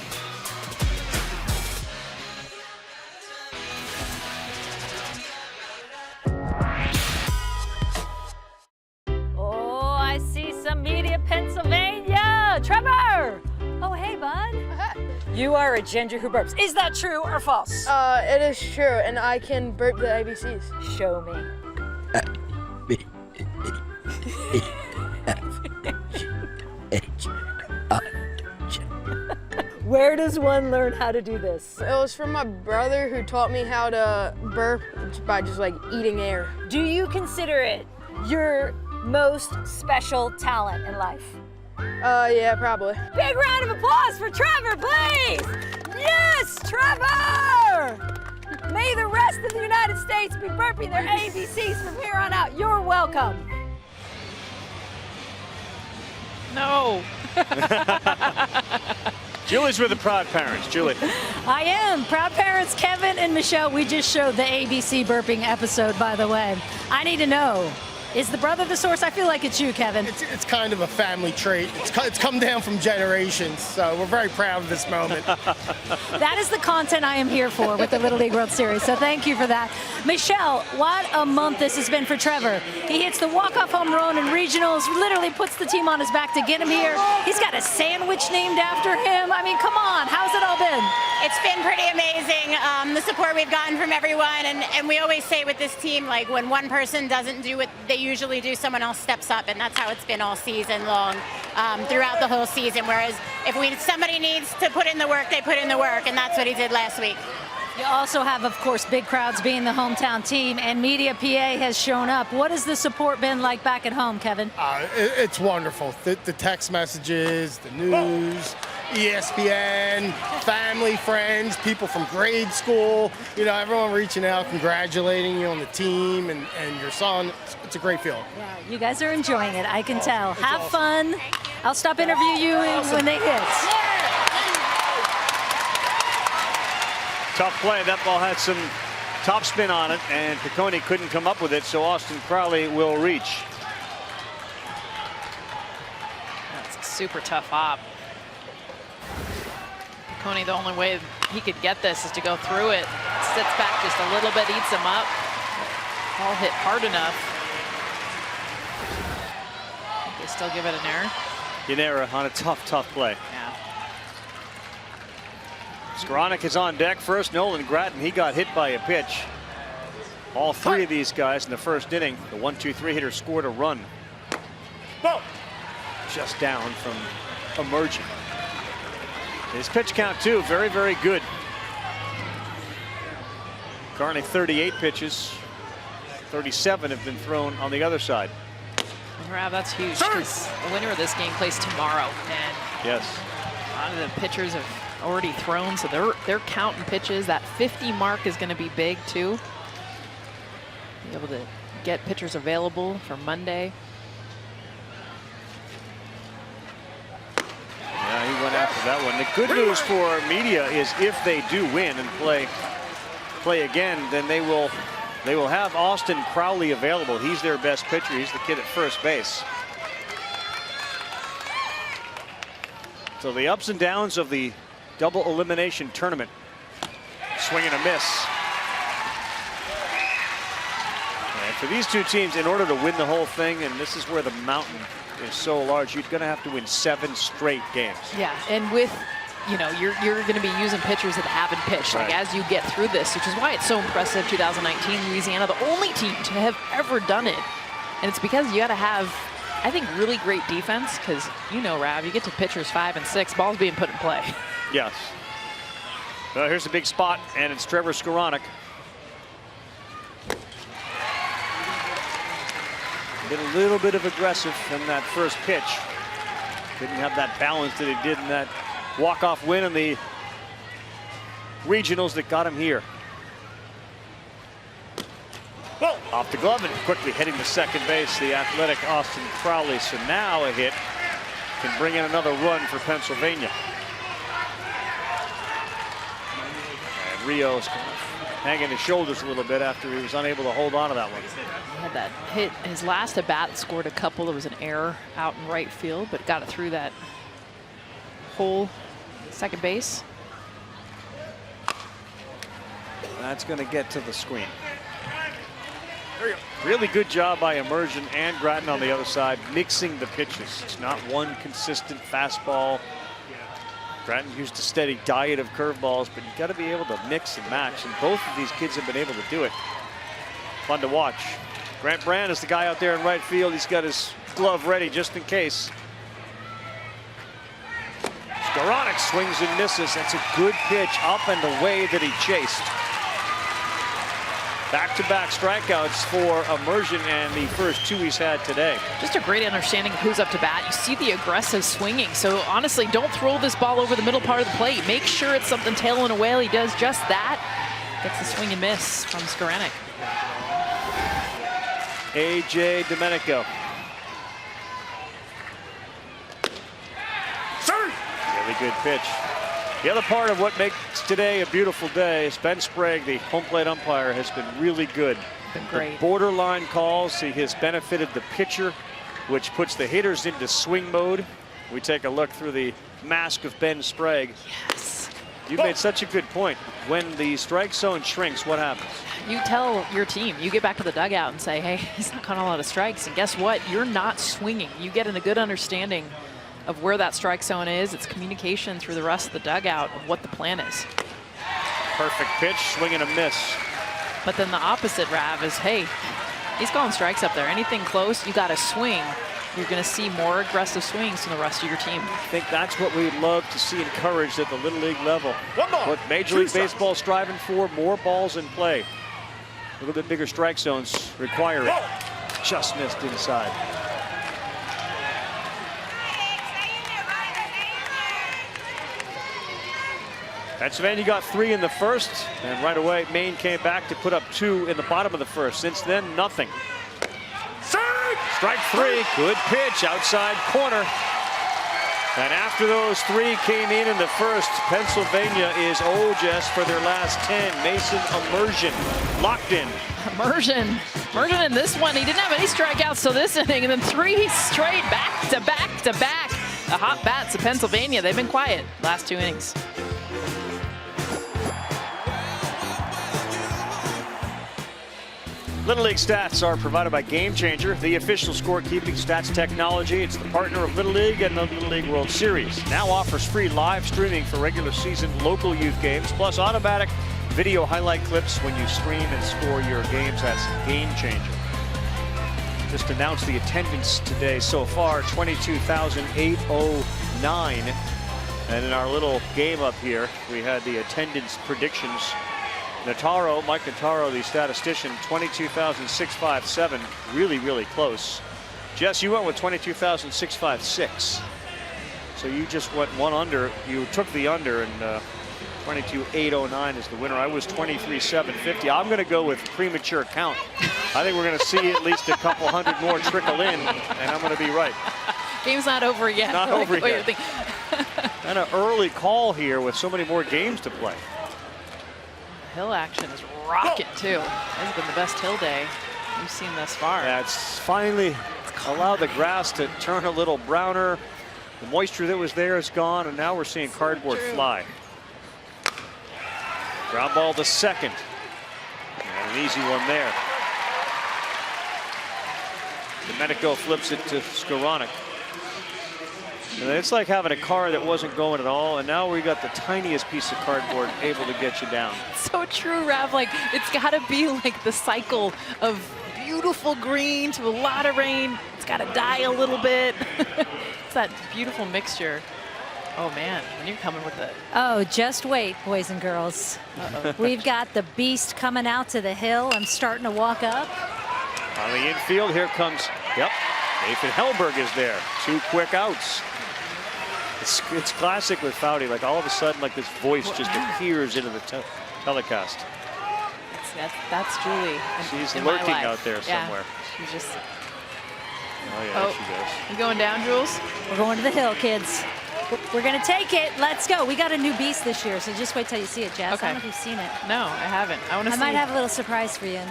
some media, Pennsylvania. Trevor! Oh, hey, bud. You are a ginger who burps. Is that true or false? It is true, and I can burp the ABCs. Show me. Where does one learn how to do this? It was from my brother who taught me how to burp by just like eating air. Do you consider it your most special talent in life? Yeah, probably. Big round of applause for Trevor, please! Yes, Trevor! May the rest of the United States be burping their ABCs from here on out. You're welcome. No. Julie's with the proud parents. Julie. I am. Proud parents Kevin and Michelle. We just showed the ABC burping episode, by the way. I need to know, is the brother the source? I feel like it's you, Kevin. It's kind of a family trait. It's come down from generations, so we're very proud of this moment. That is the content I am here for with the Little League World Series, so thank you for that. Michelle, what a month this has been for Trevor. He hits the walk-off home run in regionals, literally puts the team on his back to get him here. He's got a sandwich named after him. I mean, come on, how's it all been? It's been pretty amazing, the support we've gotten from everyone, and we always say with this team, like when one person doesn't do what they usually do, someone else steps up, and that's how it's been all season long, throughout the whole season. Whereas if somebody needs to put in the work, they put in the work, and that's what he did last week. You also have, of course, big crowds being the hometown team, and Media PA has shown up. What has the support been like back at home, Kevin? It's wonderful. The text messages, the news, ESPN, family, friends, people from grade school, everyone reaching out, congratulating you on the team and your son. It's a great feeling. Yeah, you guys are enjoying it, I can tell. Have fun. I'll stop interviewing you when they hit. Tough play. That ball had some topspin on it, and Piccone couldn't come up with it, so Austin Crowley will reach. That's a super tough hop. Piccone, the only way he could get this is to go through it. Sits back just a little bit, eats him up. Ball hit hard enough. They still give it an error. An error on a tough play. Yeah. Skowronek is on deck first. Nolan Gratton, he got hit by a pitch. All three of these guys in the first inning, the 1-2-3 hitter scored a run. Just down from emerging. His pitch count too, very, very good. Currently 38 pitches. 37 have been thrown on the other side. Rav, that's huge, because the winner of this game plays tomorrow, and yes, a lot of the pitchers have already thrown, so they're counting pitches. That 50 mark is going to be big too. Be able to get pitchers available for Monday. Yeah, he went after that one. The good news for Media is if they do win and play again, then they will have Austin Crowley available. He's their best pitcher. He's the kid at first base. So the ups and downs of the double elimination tournament. Swing and a miss. And for these two teams, in order to win the whole thing, and this is where the mountain is so large, you're going to have to win 7 straight games. Yeah, and with, you're going to be using pitchers that haven't pitched, like as you get through this, which is why it's so impressive. 2019 Louisiana, the only team to have ever done it, and it's because you got to have, I think, really great defense, because Rav, you get to pitchers 5 and 6, balls being put in play. Yes. Well, here's a big spot, and it's Trevor Skowronek. Been a little bit of aggressive in that first pitch. Didn't have that balance that he did in that walk-off win in the regionals that got him here. Off the glove and quickly heading to second base, the athletic Austin Crowley. So now a hit can bring in another run for Pennsylvania. And Rio's kind of hanging his shoulders a little bit after he was unable to hold on to that one. He had that hit, his last at bat, scored a couple. There was an error out in right field, but got it through that hole, second base. That's going to get to the screen. Really good job by Immersion and Grattan on the other side, mixing the pitches. It's not one consistent fastball. Grattan used a steady diet of curveballs, but you got to be able to mix and match, and both of these kids have been able to do it. Fun to watch. Grant Brand is the guy out there in right field. He's got his glove ready just in case. Skowronek swings and misses. That's a good pitch up and the way that he chased. Back-to-back strikeouts for Immersion and the first 2 he's had today. Just a great understanding of who's up to bat. You see the aggressive swinging. So honestly, don't throw this ball over the middle part of the plate. Make sure it's something tailing away. He does just that. Gets the swing and miss from Skowronek. A.J. Domenico. Really good pitch. The other part of what makes today a beautiful day is Ben Sprague, the home plate umpire, has been really good. Been great. The borderline calls, he has benefited the pitcher, which puts the hitters into swing mode. We take a look through the mask of Ben Sprague. Yes. You made such a good point. When the strike zone shrinks, what happens? You tell your team, you get back to the dugout and say, hey, he's not calling a lot of strikes. And guess what? You're not swinging. You get in a good understanding of where that strike zone is. It's communication through the rest of the dugout of what the plan is. Perfect pitch, swing and a miss. But then the opposite, Rav, is, hey, he's calling strikes up there. Anything close, you got to swing. You're going to see more aggressive swings from the rest of your team. I think that's what we'd love to see encouraged at the Little League level. What Major League Baseball is striving for, more balls in play. A little bit bigger strike zones require it. Just missed inside. Pennsylvania got 3 in the first, and right away Maine came back to put up 2 in the bottom of the first. Since then, nothing. Strike 3, good pitch outside corner. And after those 3 came in the first, Pennsylvania is just for their last 10. Mason Immersion locked in. Immersion in this one, he didn't have any strikeouts till this inning, and then 3 straight back to back to back. The hot bats of Pennsylvania, they've been quiet last 2 innings. Little League stats are provided by Game Changer, the official scorekeeping stats technology. It's the partner of Little League and the Little League World Series. Now offers free live streaming for regular season local youth games, plus automatic video highlight clips when you stream and score your games. That's Game Changer. Just announced the attendance today so far, 22,809. And in our little game up here, we had the attendance predictions. Mike Notaro, the statistician, 22,657, really, really close. Jess, you went with 22,656. So you just went 1 under. You took the under, and 22,809 is the winner. I was 23,750. I'm going to go with premature count. I think we're going to see at least a couple hundred more trickle in, and I'm going to be right. Game's not over yet. Not over yet. And an early call here with so many more games to play. Hill action is rocking too. This has been the best hill day we've seen thus far. Yeah, it's finally allowed the grass to turn a little browner. The moisture that was there is gone, and now we're seeing cardboard fly. Ground ball to second. And an easy one there. Domenico flips it to Skowronek. And it's like having a car that wasn't going at all, and now we got the tiniest piece of cardboard able to get you down. So true, Rav. Like, it's got to be like the cycle of beautiful green to a lot of rain. It's got to die a little bit. It's that beautiful mixture. Oh man, when you're coming with it. Oh, just wait, boys and girls. We've got the beast coming out to the hill. I'm starting to walk up. On the infield, here comes, Nathan Hellberg is there. 2 quick outs. It's classic with Foudy. Like all of a sudden, like this voice just appears into the telecast. That's Julie. She's lurking out there somewhere. She's just. Oh yeah, she does. You going down, Jules? We're going to the hill, kids. We're going to take it. Let's go. We got a new beast this year, so just wait till you see it, Jess. Okay. I don't know if you've seen it. No, I haven't. I want to see. I might have a little surprise for you in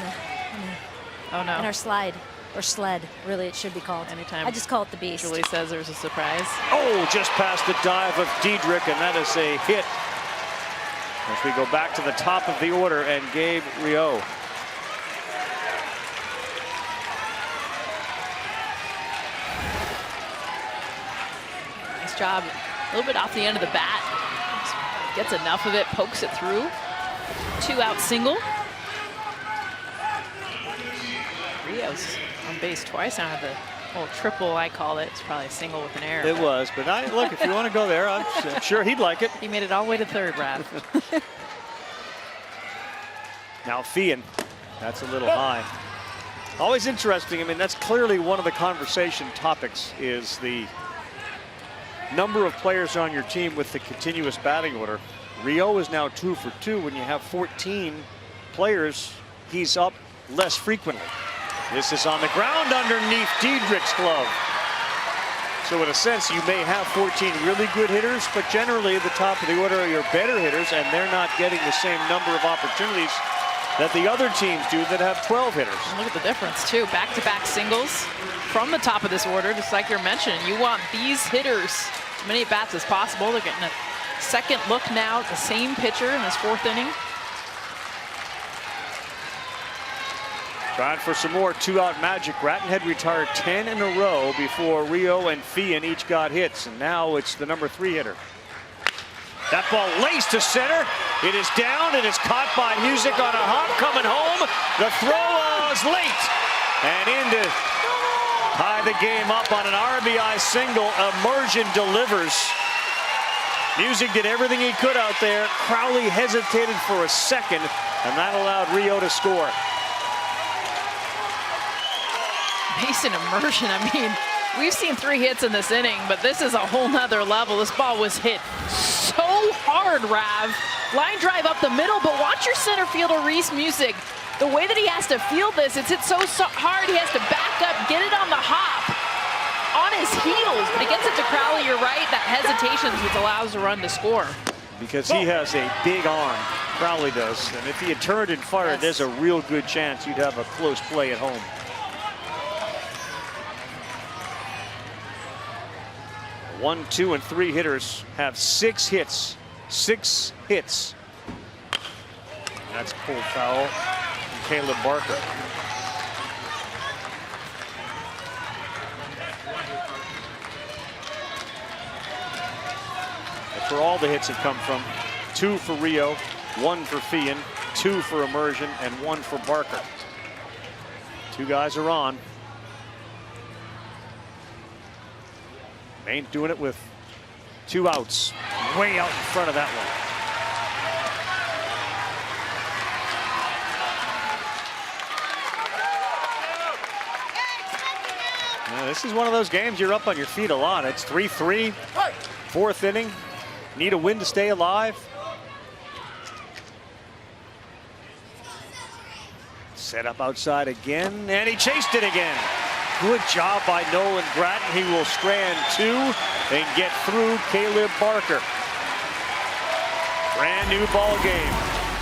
oh no. In our slide. Or sled, really, it should be called. Anytime. I just call it the beast. Julie says there's a surprise. Oh, just past the dive of Diedrich, and that is a hit. As we go back to the top of the order, and Gabe Rio. job a little bit off the end of the bat. Gets enough of it, pokes it through. 2-out single. Rio's on base twice now. The little triple, I call it. It's probably a single with an error. It was, but look, if you want to go there, I'm sure he'd like it. He made it all the way to third, Rav. Now Fian, that's a little high. Always interesting. I mean, that's clearly one of the conversation topics is the number of players on your team with the continuous batting order. Rio is now 2 for 2. When you have 14 players, he's up less frequently. This is on the ground underneath Diedrich's glove. So in a sense, you may have 14 really good hitters, but generally at the top of the order are your better hitters, and they're not getting the same number of opportunities that the other teams do that have 12 hitters. Look at the difference, too. Back-to-back singles from the top of this order, just like you're mentioning. You want these hitters as many bats as possible. They're getting a second look now at the same pitcher in this 4th inning. Trying for some more 2-out magic. Grattan had retired 10 in a row before Rio and Fian each got hits, and now it's the number 3 hitter. That ball laced to center. It is down. It is caught by Music on a hop coming home. The throw is late. And in to tie the game up on an RBI single. Immersion delivers. Music did everything he could out there. Crowley hesitated for a second, and that allowed Rio to score. Mason Immersion, I mean, we've seen 3 hits in this inning, but this is a whole nother level. This ball was hit so hard, Rav. Line drive up the middle, but watch your center fielder, Reese Music. The way that he has to field this, it's hit so hard, he has to back up, get it on the hop, on his heels, but he gets it to Crowley, you're right, that hesitation is what allows the run to score. Because he has a big arm, Crowley does, and if he had turned and fired, there's a real good chance you'd have a close play at home. 1, 2, and 3 hitters have 6 hits. 6 hits. And that's pulled foul from Caleb Barker. That's where all the hits have come from. 2 for Rio, 1 for Fian, 2 for Immersion, and 1 for Barker. 2 guys are on. Maine doing it with 2 outs, way out in front of that one. Now, this is one of those games you're up on your feet a lot. It's 3-3, 4th inning. Need a win to stay alive. Set up outside again, and he chased it again. Good job by Nolan Grattan. He will strand 2 and get through Caleb Barker. Brand new ball game.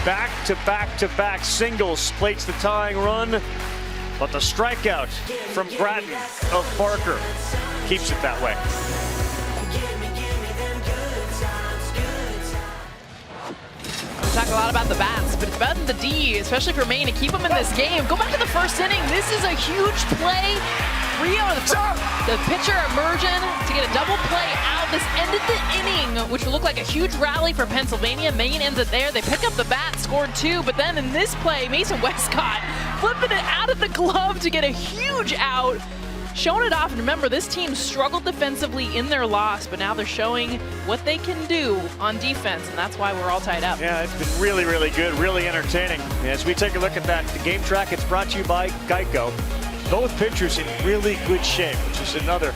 Back-to-back-to-back singles plates the tying run, but the strikeout from Grattan of Barker keeps it that way. We talk a lot about the bats, but it's about the D, especially for Maine, to keep them in this game. Go back to the 1st inning. This is a huge play. Rio, the pitcher, Immersion, to get a double play out. This ended the inning, which would look like a huge rally for Pennsylvania. Maine ends it there. They pick up the bat, scored 2, but then in this play, Mason Westcott flipping it out of the glove to get a huge out. Showing it off, and remember, this team struggled defensively in their loss, but now they're showing what they can do on defense, and that's why we're all tied up. Yeah, it's been really, really good, really entertaining. As we take a look at that, the game track, it's brought to you by Geico. Both pitchers in really good shape, which is the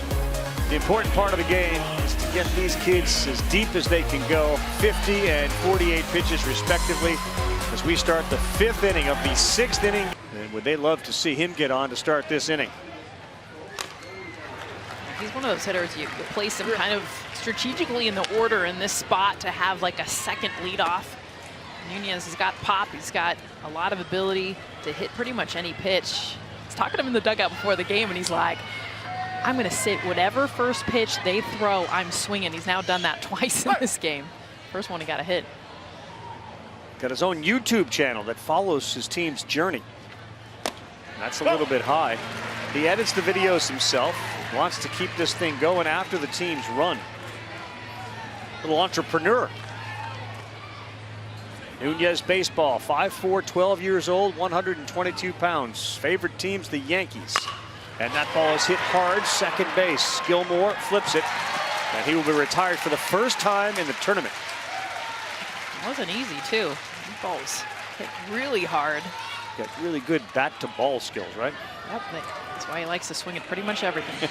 important part of the game is to get these kids as deep as they can go, 50 and 48 pitches respectively, as we start the 5th inning of the 6th inning. And would they love to see him get on to start this inning? He's one of those hitters, you place him kind of strategically in the order in this spot to have like a second leadoff. Nunez has got pop, he's got a lot of ability to hit pretty much any pitch. I was talking to him in the dugout before the game, and he's like, I'm gonna sit whatever first pitch they throw, I'm swinging. He's now done that twice in this game. First one he got a hit. Got his own YouTube channel that follows his team's journey. That's a little bit high. He edits the videos himself, wants to keep this thing going after the team's run. Little entrepreneur. Nunez baseball, 5'4", 12 years old, 122 pounds. Favorite team's the Yankees. And that ball is hit hard, second base. Gilmore flips it, and he will be retired for the first time in the tournament. It wasn't easy, too. That ball was hit really hard. Got really good bat-to-ball skills, right? Yep, that's why he likes to swing at pretty much everything.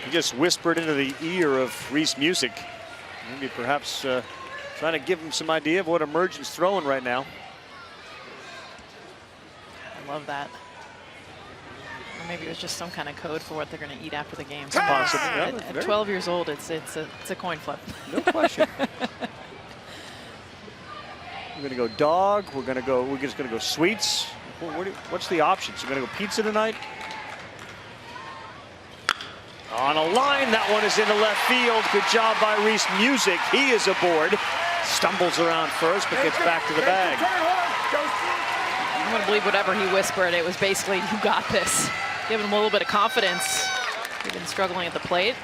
He just whispered into the ear of Reese Music. Maybe perhaps trying to give him some idea of what Emergent's throwing right now. I love that. Or maybe it was just some kind of code for what they're going to eat after the game. Possibly. Yeah, At 12 years old, it's a coin flip. No question. We're gonna go dog. We're just gonna go sweets. What's the options? We're gonna go pizza tonight. On a line, that one is into left field. Good job by Reese Music. He is aboard. Stumbles around first, but gets back to the bag. I'm gonna believe whatever he whispered. It was basically, you got this. Giving him a little bit of confidence. He's been struggling at the plate.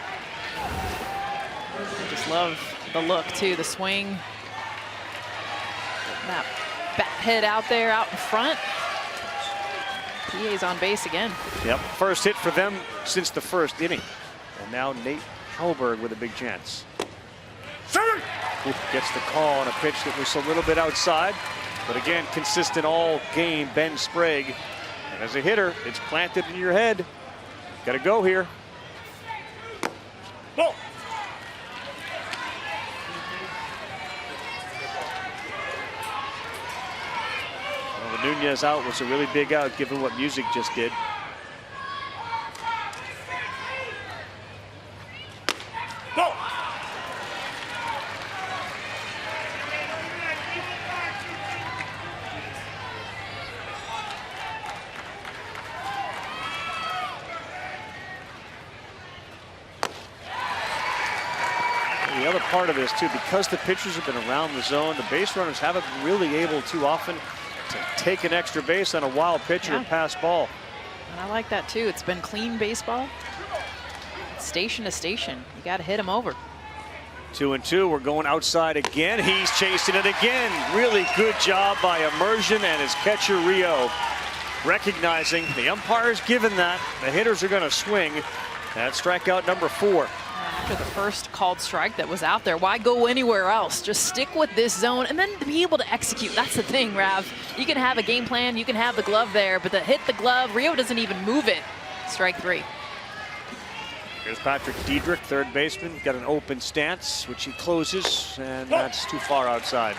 I just love the look too, the swing. That bat hit out there, out in front. PA's on base again. Yep, first hit for them since the first inning. And now Nate Hellberg with a big chance. Gets the call on a pitch that was a little bit outside. But again, consistent all game, Ben Sprague. And as a hitter, it's planted in your head. Got to go here. Ball. Well, the Nunez out was a really big out, given what Music just did. Ball. The other part of this too, because the pitchers have been around the zone, the base runners haven't been really able too often to take an extra base on a wild pitch or pass ball. And I like that too. It's been clean baseball. Station to station. You got to hit him over. 2-2. We're going outside again. He's chasing it again. Really good job by Immersion and his catcher Rio. Recognizing the umpire's given that. The hitters are going to swing. That's strikeout number 4. After the first called strike that was out there, why go anywhere else? Just stick with this zone and then be able to execute. That's the thing, Rav. You can have a game plan, you can have the glove there, but to hit the glove, Rio doesn't even move it. Strike 3. Here's Patrick Diedrich, third baseman. Got an open stance, which he closes, and that's too far outside.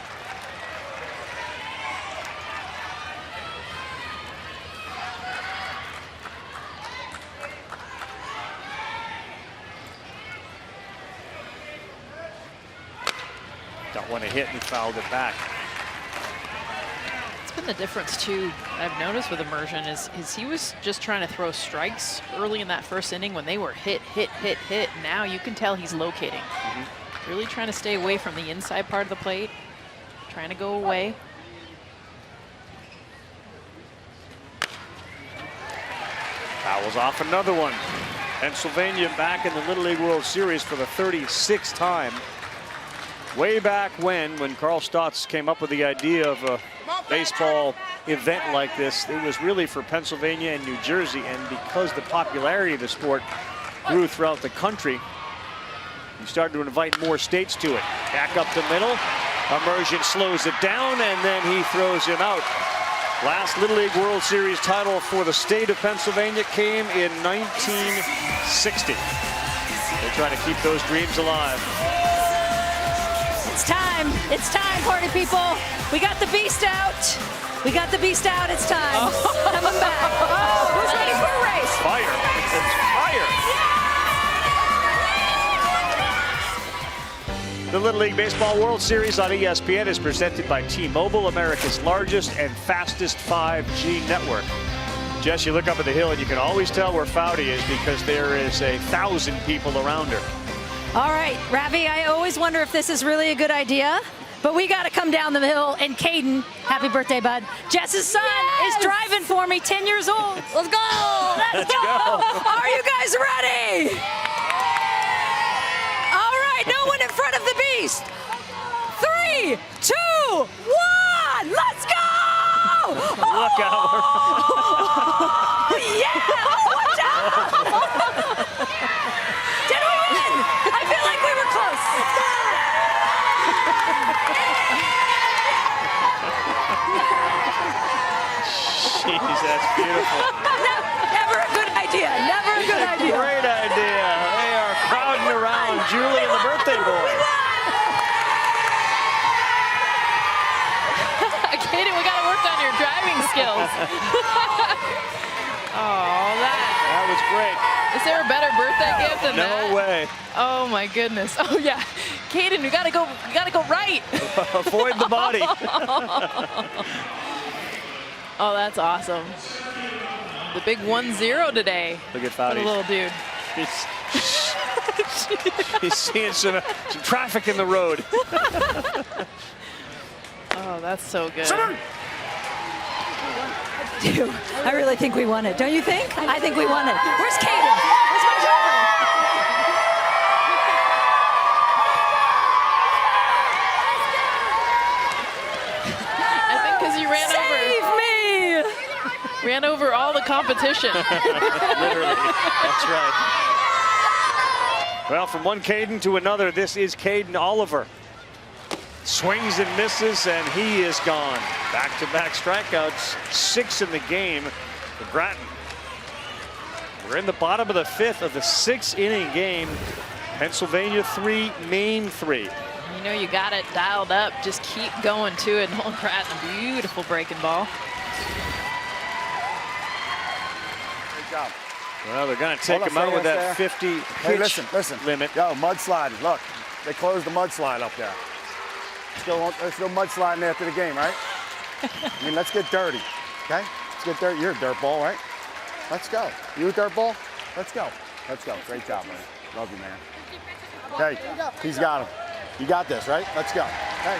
Don't want to hit, and he fouled it back. It's been the difference too I've noticed with Immersion is he was just trying to throw strikes early in that first inning when they were hit. Now you can tell he's locating. Really trying to stay away from the inside part of the plate. Trying to go away. Fouls off another one. Pennsylvania back in the Little League World Series for the 36th time. Way back when Carl Stotts came up with the idea of a baseball event like this, it was really for Pennsylvania and New Jersey, and because the popularity of the sport grew throughout the country, he started to invite more states to it. Back up the middle, Immersion slows it down, and then he throws him out. Last Little League World Series title for the state of Pennsylvania came in 1960. They try to keep those dreams alive. It's time, party people. We got the beast out. It's time. Coming back. Oh, who's ready for a race? Fire. It's fire. The Little League Baseball World Series on ESPN is presented by T-Mobile, America's largest and fastest 5G network. Jess, you look up at the hill and you can always tell where Foudy is because there is 1,000 people around her. All right, Ravi, I always wonder if this is really a good idea, but we got to come down the hill. And Caden, happy birthday, bud. Jess's son is driving for me, 10 years old. Let's go. Let's go. Are you guys ready? All right, hour. Oh, yeah! Watch out! Did we win? I feel like we were close. Jeez, that's beautiful. Never a good idea. Never a good idea. Great idea. They are crowding around Julie and the birthday boy. Kaden, we got to work on your driving skills. Oh, that was great. Is there a better birthday gift than that? No way. Oh my goodness. Oh yeah, Kaden, you gotta go right. Avoid the body. Oh, that's awesome. The big 1-0 today. Look at For Fowdy. the little dude. He's seeing some traffic in the road. Oh, that's so good. Dude, I really think we won it. Don't you think? I think we won it. Where's Kaden? Where's my driver? I think because you ran over all the competition. Literally, that's right. Well, from one Caden to another, this is Caden Oliver. Swings and misses, and he is gone. Back-to-back strikeouts, 6 in the game for Grattan. We're in the bottom of the 5th of the 6-inning game. Pennsylvania 3, Maine 3. You know you got it dialed up. Just keep going to it. Nolan Grattan, a beautiful breaking ball. Good job. Well, they're going to take him out with that 50 pitch hey, listen. limit. Yo, mudslide. Look, they closed the mudslide up there. There's no mudsliding after the game, right? I mean, let's get dirty, okay? Let's get dirty. You're a dirt ball, right? Let's go. You a dirt ball? Let's go. Let's go. Great job, man. Love you, man. Hey, he's got him. You got this, right? Let's go. Hey.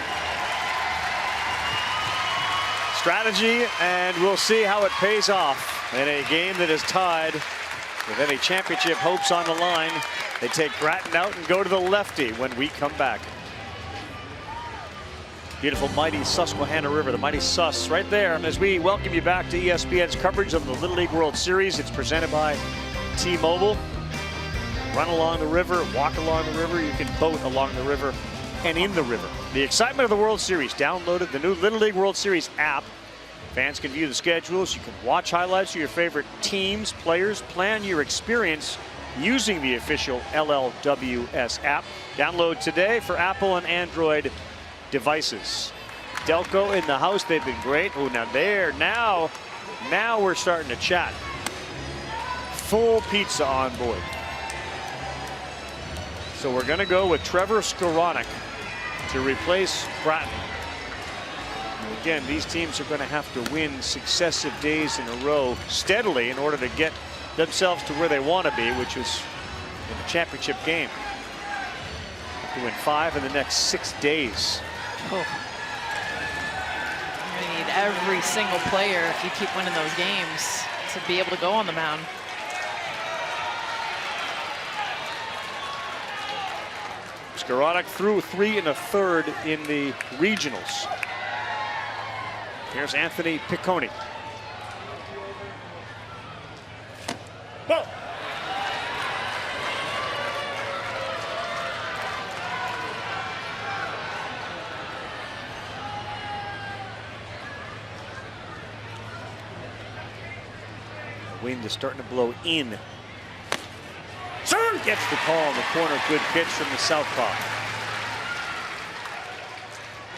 Strategy, and we'll see how it pays off in a game that is tied with any championship hopes on the line. They take Grattan out and go to the lefty when we come back. Beautiful, mighty Susquehanna River, the mighty Sus right there. As we welcome you back to ESPN's coverage of the Little League World Series. It's presented by T-Mobile. Run along the river, walk along the river. You can boat along the river and in the river. The excitement of the World Series. Downloaded the new Little League World Series app. Fans can view the schedules. You can watch highlights of your favorite teams, players, plan your experience using the official LLWS app. Download today for Apple and Android devices. Delco in the house, they've been great. Oh, now now we're starting to chat. Full pizza on board. So we're gonna go with Trevor Skowronek to replace Grattan. Again, these teams are gonna have to win successive days in a row steadily in order to get themselves to where they want to be, which is in the championship game. Have to win 5 in the next 6 days. Oh. You need every single player, if you keep winning those games, to be able to go on the mound. Skowronek threw 3 1/3 in the regionals. Here's Anthony Piccone. The wind is starting to blow in. Gets the call in the corner. Good pitch from the southpaw.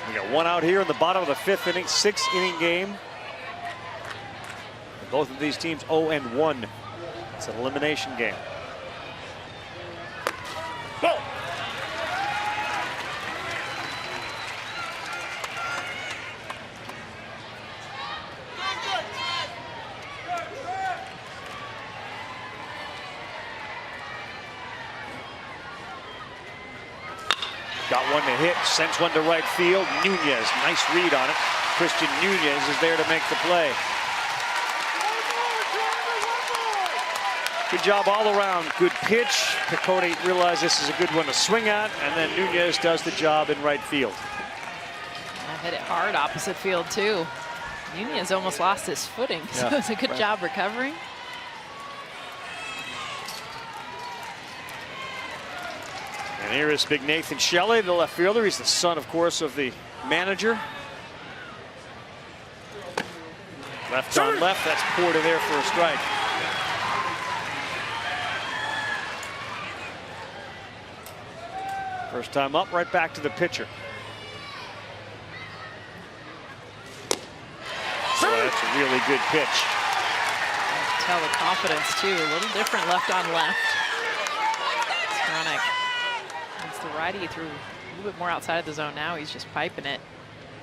We got 1 out here in the bottom of the 5th inning, 6-inning game. Both of these teams 0-1. It's an elimination game. Go! Got one to hit, sends one to right field. Nunez, nice read on it. Christian Nunez is there to make the play. Good job all around. Good pitch. Piccone realized this is a good one to swing at, and then Nunez does the job in right field. I hit it hard opposite field too. Nunez almost lost his footing, so Yeah. it's a good job recovering. And here is big Nathan Shelley, the left fielder. He's the son, of course, of the manager. Left on left, that's Porter there for a strike. First time up, right back to the pitcher. So that's a really good pitch. Tell the confidence too. A little different left on left. Skowronek. It's the righty. He threw a little bit more outside of the zone now. He's just piping it,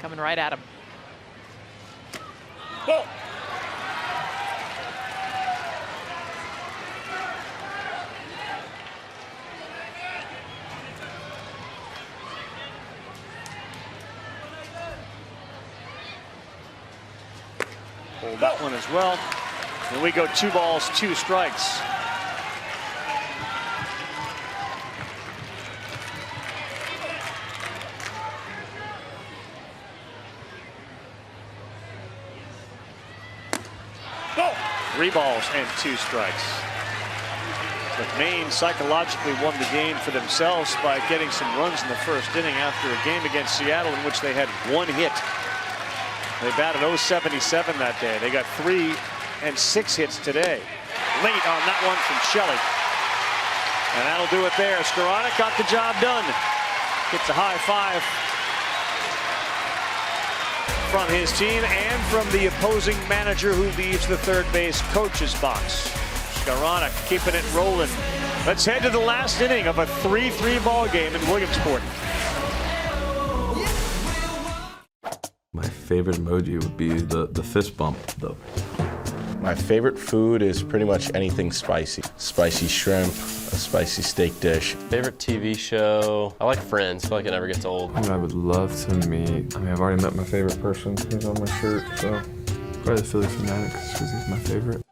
coming right at him. Whoa. Hold that one as well. And we go 2 balls, 2 strikes. Oh. 3 balls and 2 strikes. But Maine psychologically won the game for themselves by getting some runs in the first inning after a game against Seattle in which they had 1 hit. They batted .077 that day. They got 3 and 6 hits today. Late on that one from Shelley. And that'll do it there. Skowronek got the job done. Gets a high five from his team and from the opposing manager who leaves the third base coach's box. Skowronek keeping it rolling. Let's head to the last inning of a 3-3 ball game in Williamsport. My favorite emoji would be the fist bump. My favorite food is pretty much anything spicy. Spicy shrimp, a spicy steak dish. Favorite TV show? I like Friends. I feel like it never gets old. I would love to meet. I've already met my favorite person who's on my shirt, so probably the Philly Fanatic because he's my favorite.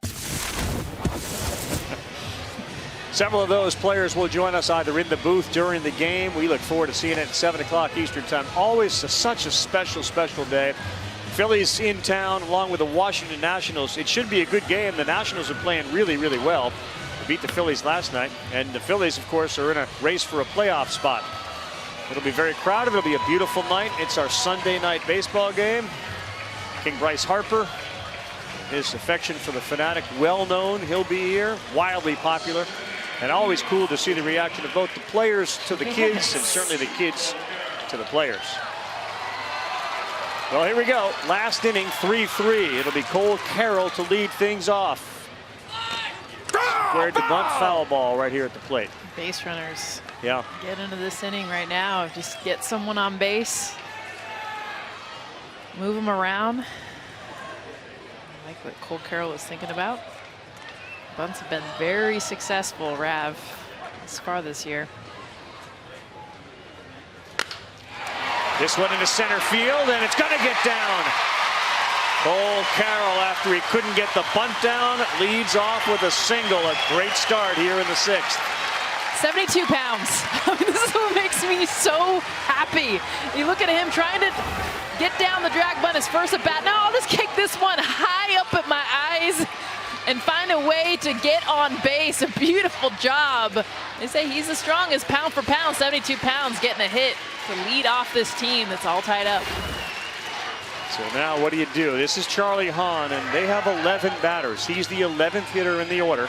Several of those players will join us either in the booth during the game. We look forward to seeing it at 7 o'clock Eastern time. Always such a special day. Phillies in town along with the Washington Nationals. It should be a good game. The Nationals are playing really well. They beat the Phillies last night. And the Phillies, of course, are in a race for a playoff spot. It'll be very crowded. It'll be a beautiful night. It's our Sunday night baseball game. King Bryce Harper, his affection for the Fanatic, well known. He'll be here, wildly popular. And always cool to see the reaction of both the players to the kids and certainly the kids to the players. Well, here we go. Last inning, 3-3. It'll be Cole Carroll to lead things off. Squared the bunt, foul ball right here at the plate. Base runners. Yeah. Get into this inning right now. Just get someone on base. Move them around. I like what Cole Carroll was thinking about. Bunts have been very successful, Rav, this far this year. This one into center field, and it's going to get down. Cole Carroll, after he couldn't get the bunt down, leads off with a single. A great start here in the 6th. 72 pounds. This is what makes me so happy. You look at him trying to get down the drag bunt his first at bat. Now I'll just kick this one high up at my eyes and find a way to get on base. A beautiful job. They say he's the strongest pound for pound, 72 pounds, getting a hit to lead off this team that's all tied up. So now what do you do? This is Charlie Hahn, and they have 11 batters. He's the 11th hitter in the order.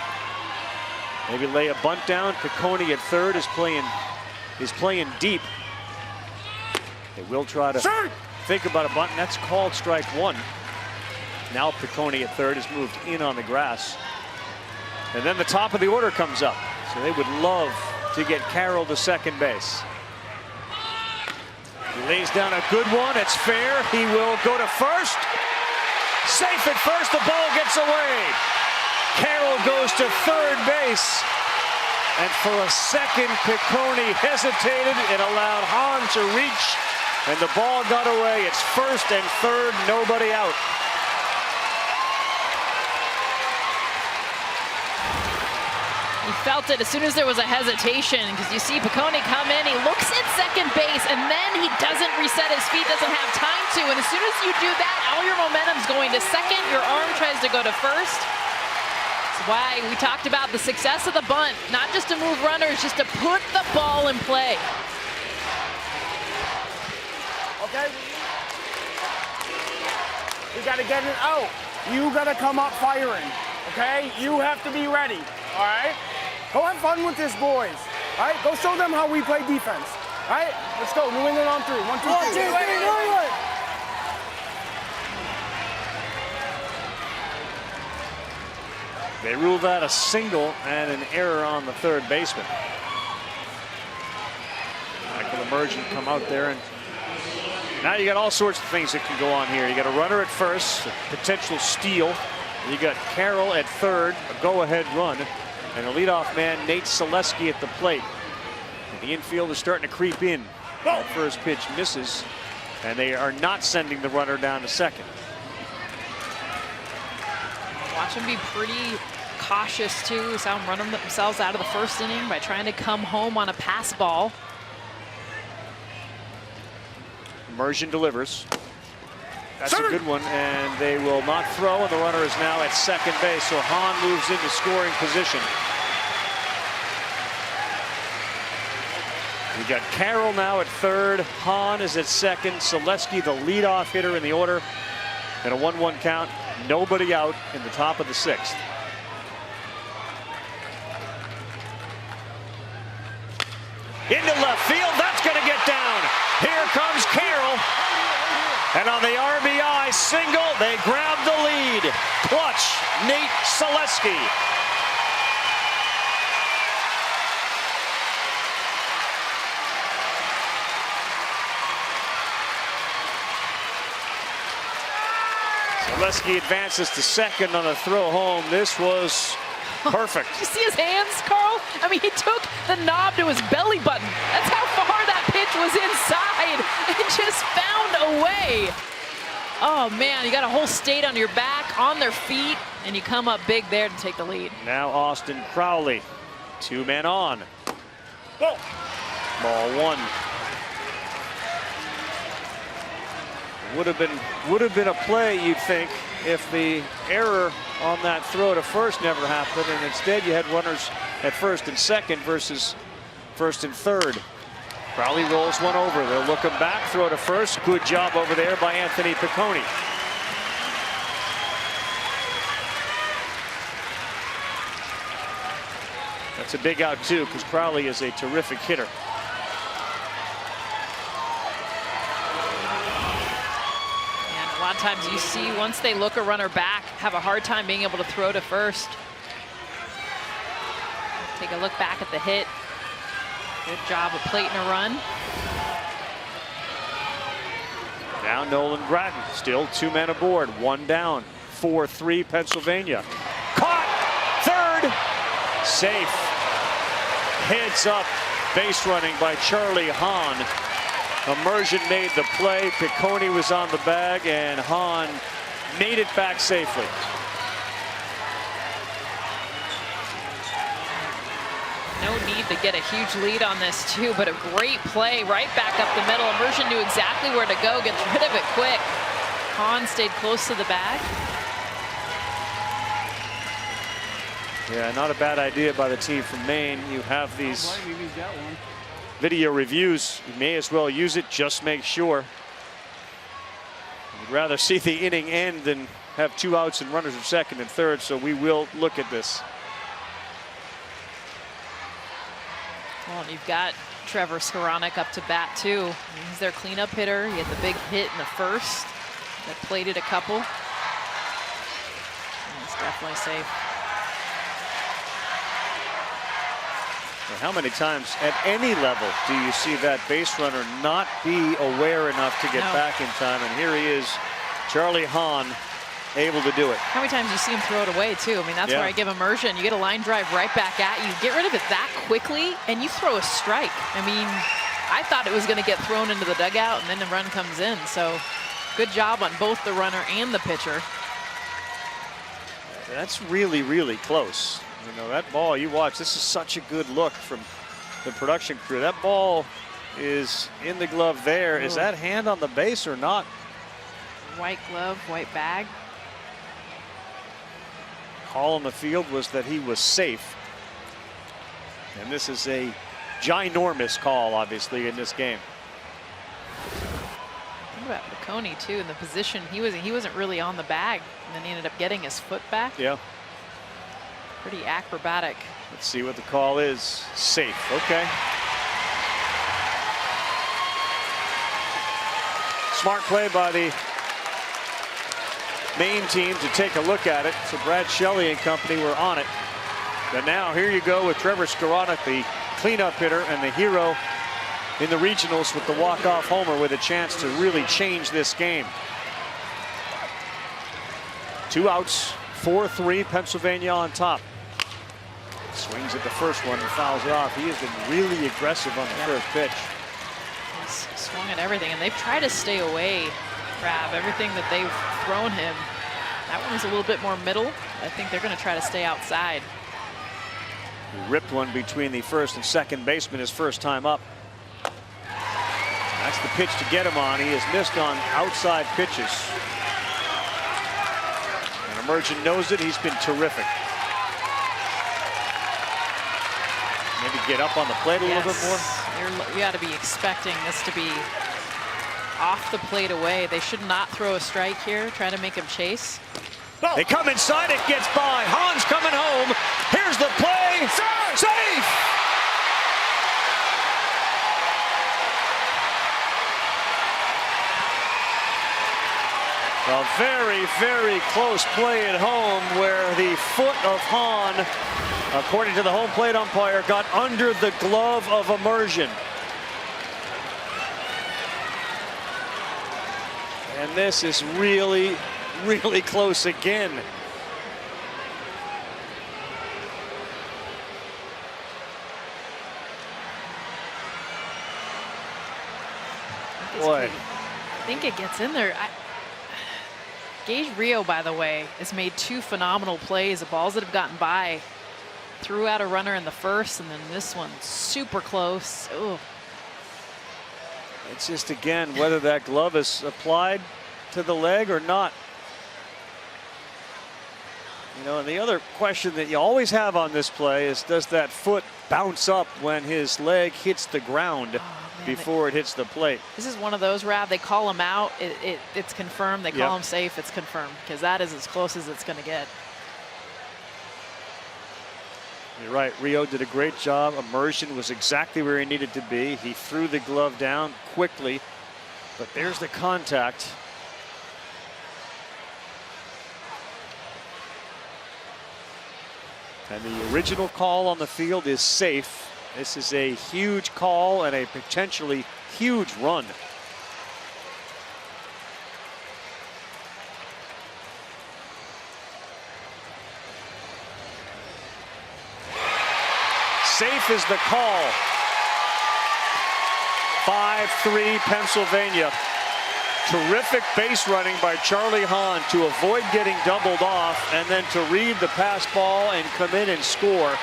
Maybe lay a bunt down. Piccone at third is playing deep. They will try to think about a bunt, and that's called strike 1. Now Piccone at third has moved in on the grass. And then the top of the order comes up. So they would love to get Carroll to second base. He lays down a good one. It's fair. He will go to first. Safe at first. The ball gets away. Carroll goes to third base. And for a second, Piccone hesitated. It allowed Hahn to reach. And the ball got away. It's first and third. Nobody out. He felt it as soon as there was a hesitation, because you see Piccone come in, he looks at second base, and then he doesn't reset his feet, doesn't have time to. And as soon as you do that, all your momentum's going to second, your arm tries to go to first. That's why we talked about the success of the bunt, not just to move runners, just to put the ball in play. Okay? We got to get it out. You got to come up firing, okay? You have to be ready, all right? Go have fun with this, boys. All right, go show them how we play defense. All right, let's go. New England on 3. 1, 2, 3. They ruled that a single and an error on the third baseman. Michael Emergent come out there, and now you got all sorts of things that can go on here. You got a runner at first, a potential steal. You got Carroll at third, a go-ahead run, and a leadoff man, Nate Celeski, at the plate. And the infield is starting to creep in. That first pitch misses, and they are not sending the runner down to second. Watch them be pretty cautious too. Saw them run themselves out of the first inning by trying to come home on a pass ball. Emergent delivers. That's a good one, and they will not throw, and the runner is now at second base, so Hahn moves into scoring position. We got Carroll now at third, Hahn is at second, Celeski the leadoff hitter in the order, and a 1-1 count, nobody out in the top of the 6th. Into left field, that's going to get down. Here comes Carroll. And on the RBI single, they grab the lead. Clutch, Nate Celeski. Celeski advances to second on a throw home. This was perfect. Did you see his hands, Carl? I mean, he took the knob to his belly button. That's how far that pitch was inside and just found a way. Oh, man, you got a whole state on your back, on their feet, and you come up big there to take the lead. Now Austin Crowley, 2 men on. Ball 1. Would have been a play, you'd think, if the error on that throw to first never happened, and instead you had runners at first and second versus first and third. Crowley rolls one over. They'll look him back, throw to first. Good job over there by Anthony Piccone. That's a big out too, because Crowley is a terrific hitter. A lot of times you see, once they look a runner back, have a hard time being able to throw to first. Take a look back at the hit. Good job of plating a run. Now Nolan Gratton, still 2 men aboard, 1 down, 4-3 Pennsylvania. Caught, third, safe. Heads up, base running by Charlie Hahn. Emergent made the play, Piccone was on the bag, and Hahn made it back safely. No need to get a huge lead on this too, but a great play right back up the middle. Emergent knew exactly where to go, gets rid of it quick. Hahn stayed close to the bag. Yeah, not a bad idea by the team from Maine. You have these video reviews. You may as well use it, just make sure. You'd rather see the inning end than have 2 outs and runners at second and third, so we will look at this. Well, and you've got Trevor Skoranek up to bat too. He's their cleanup hitter. He had the big hit in the first that plated a couple. And he's definitely safe. How many times at any level do you see that base runner not be aware enough to get back in time? And here he is, Charlie Hahn, able to do it. How many times you see him throw it away too? I mean, that's where I give Emergent. You get a line drive right back at you, get rid of it that quickly, and you throw a strike. I mean, I thought it was going to get thrown into the dugout, and then the run comes in. So good job on both the runner and the pitcher. That's really, really close. You know, that ball, you watch, this is such a good look from the production crew. That ball is in the glove there. Is that hand on the base or not? White glove, white bag. Call on the field was that he was safe. And this is a ginormous call, obviously, in this game. Think about Piccone, too, in the position. He wasn't really on the bag, and then he ended up getting his foot back. Yeah. Pretty acrobatic. Let's see what the call is. Safe. Okay. Smart play by the Maine team to take a look at it. So Brad Shelley and company were on it. But now here you go with Trevor Skowronek, the cleanup hitter and the hero in the regionals with the walk-off homer, with a chance to really change this game. 2 outs, 4-3, Pennsylvania on top. Swings at the first one and fouls it off. He has been really aggressive on the first pitch. He's swung at everything, and they've tried to stay away, Rav, everything that they've thrown him. That one was a little bit more middle. I think they're going to try to stay outside. He ripped one between the first and second baseman his first time up. That's the pitch to get him on. He has missed on outside pitches. And Emergent knows it. He's been terrific. Maybe get up on the plate a little bit more. You got to be expecting this to be off the plate away. They should not throw a strike here. Try to make him chase. They come inside, it gets by. Hahn's coming home. Here's the play. Safe! A very, very close play at home where the foot of Hahn, according to the home plate umpire, got under the glove of Immersion. And this is really, really close again. Boy. I think it gets in there. Gage Rio, by the way, has made 2 phenomenal plays. The balls that have gotten by. Threw out a runner in the first, and then this one super close. Ooh. It's just, again, whether that glove is applied to the leg or not. You know, and the other question that you always have on this play is, does that foot bounce up when his leg hits the ground before it hits the plate? This is one of those, Rav, they call him out, it's confirmed. They call him safe, it's confirmed, because that is as close as it's going to get. You're right, Rio did a great job. Immersion was exactly where he needed to be. He threw the glove down quickly, but there's the contact. And the original call on the field is safe. This is a huge call and a potentially huge run. Safe is the call. 5-3 Pennsylvania. Terrific base running by Charlie Hahn to avoid getting doubled off and then to read the pass ball and come in and score.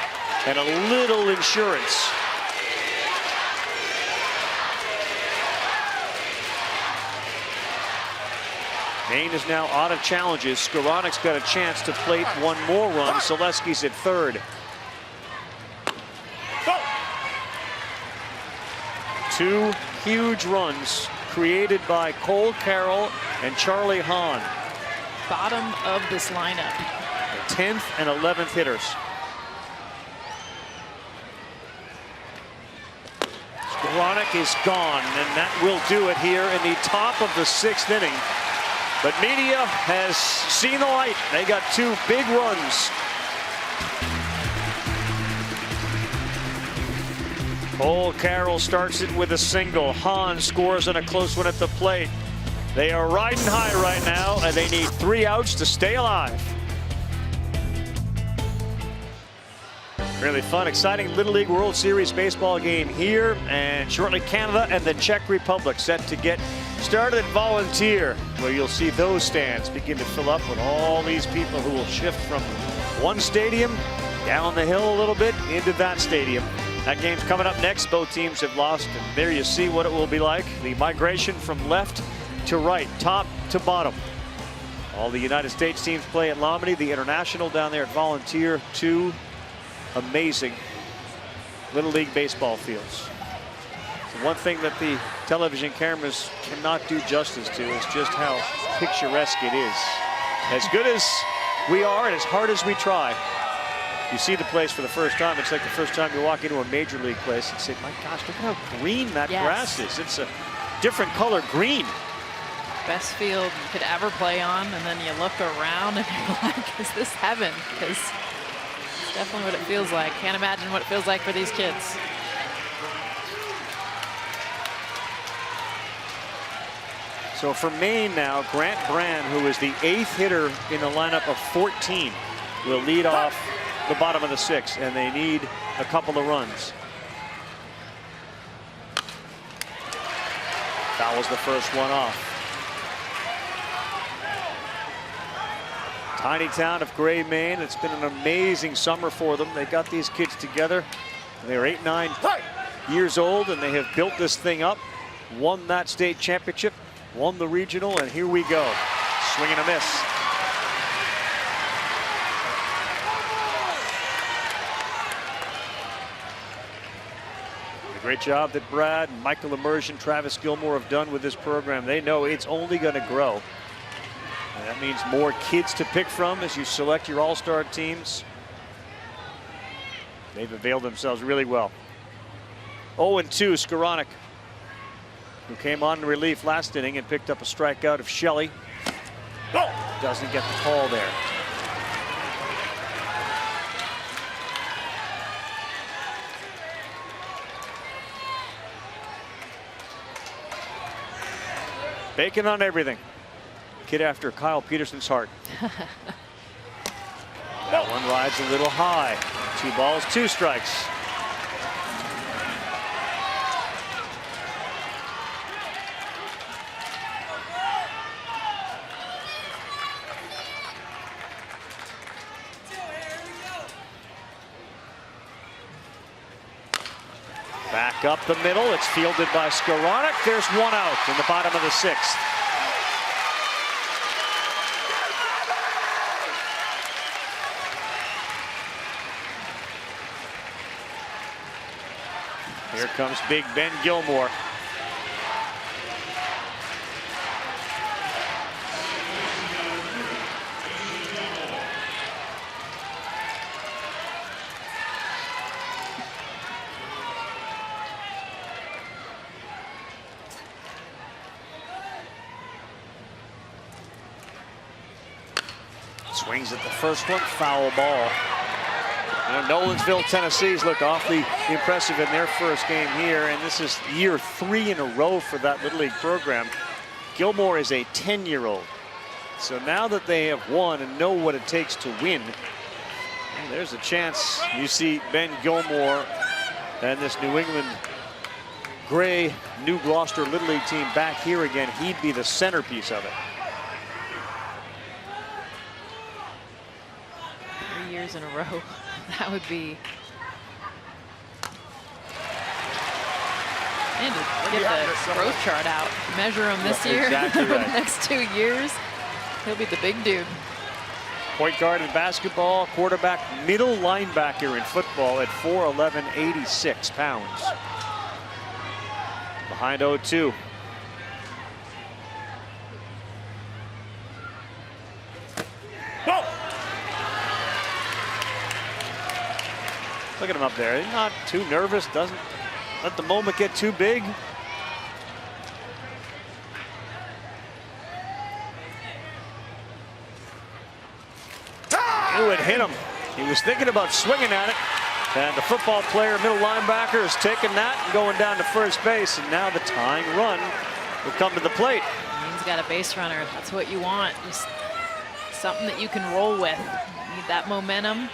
And a little insurance. Maine is now out of challenges. Skowronek's got a chance to plate one more run. Celeski's at third. Two huge runs created by Cole Carroll and Charlie Hahn. Bottom of this lineup. The 10th and 11th hitters. Skowronek is gone, and that will do it here in the top of the 6th inning. But media has seen the light. They got 2 big runs. Cole Carroll starts it with a single. Hahn scores on a close one at the plate. They are riding high right now, and they need 3 outs to stay alive. Really fun, exciting Little League World Series baseball game here, and shortly Canada and the Czech Republic set to get started at Volunteer, where you'll see those stands begin to fill up with all these people who will shift from one stadium down the hill a little bit into that stadium. That game's coming up next. Both teams have lost, and there you see what it will be like. The migration from left to right, top to bottom. All the United States teams play at Lomini, the International down there at Volunteer. Two amazing Little League baseball fields. So one thing that the television cameras cannot do justice to is just how picturesque it is. As good as we are and as hard as we try, you see the place for the first time. It's like the first time you walk into a major league place and say, my gosh, look at how green that grass is. It's a different color green. Best field you could ever play on, and then you look around and you're like, is this heaven? Because it's definitely what it feels like. Can't imagine what it feels like for these kids. So for Maine now, Grant Brand, who is the 8th hitter in the lineup of 14, will lead off the bottom of the 6th, and they need a couple of runs. Fouls the first one off. Tiny town of Gray, Maine. It's been an amazing summer for them. They got these kids together. They're 8, 9 years old, and they have built this thing up, won that state championship, won the regional, and here we go. Swing and a miss. The great job that Brad, Michael Immersion, Travis Gilmore have done with this program. They know it's only going to grow. And that means more kids to pick from as you select your all-star teams. They've availed themselves really well. 0-2, Skoranek, who came on in relief last inning and picked up a strikeout of Shelley. Doesn't get the call there. Bacon on everything. Kid after Kyle Peterson's heart. That one rides a little high. 2 balls, 2 strikes. Back up the middle. It's fielded by Skoranek. There's 1 out in the bottom of the 6th. Here comes big Ben Gilmore. Swings at the first one, foul ball. Nolensville, Tennessee's looked awfully impressive in their first game here, and this is year 3 in a row for that Little League program. Gilmore is a 10-year-old. So now that they have won and know what it takes to win, there's a chance you see Ben Gilmore and this New England Gray New Gloucester Little League team back here again. He'd be the centerpiece of it. 3 years in a row. That would be. And to get the growth chart out, measure him this year, exactly over right. the next 2 years, he'll be the big dude. Point guard in basketball, quarterback, middle linebacker in football at 4'11", 86 pounds. Behind 0-2. Look at him up there. He's not too nervous. Doesn't let the moment get too big. Knew it hit him. He was thinking about swinging at it. And the football player, middle linebacker, is taking that and going down to first base. And now the tying run will come to the plate. Maine's got a base runner. That's what you want. Just something that you can roll with. You need that momentum.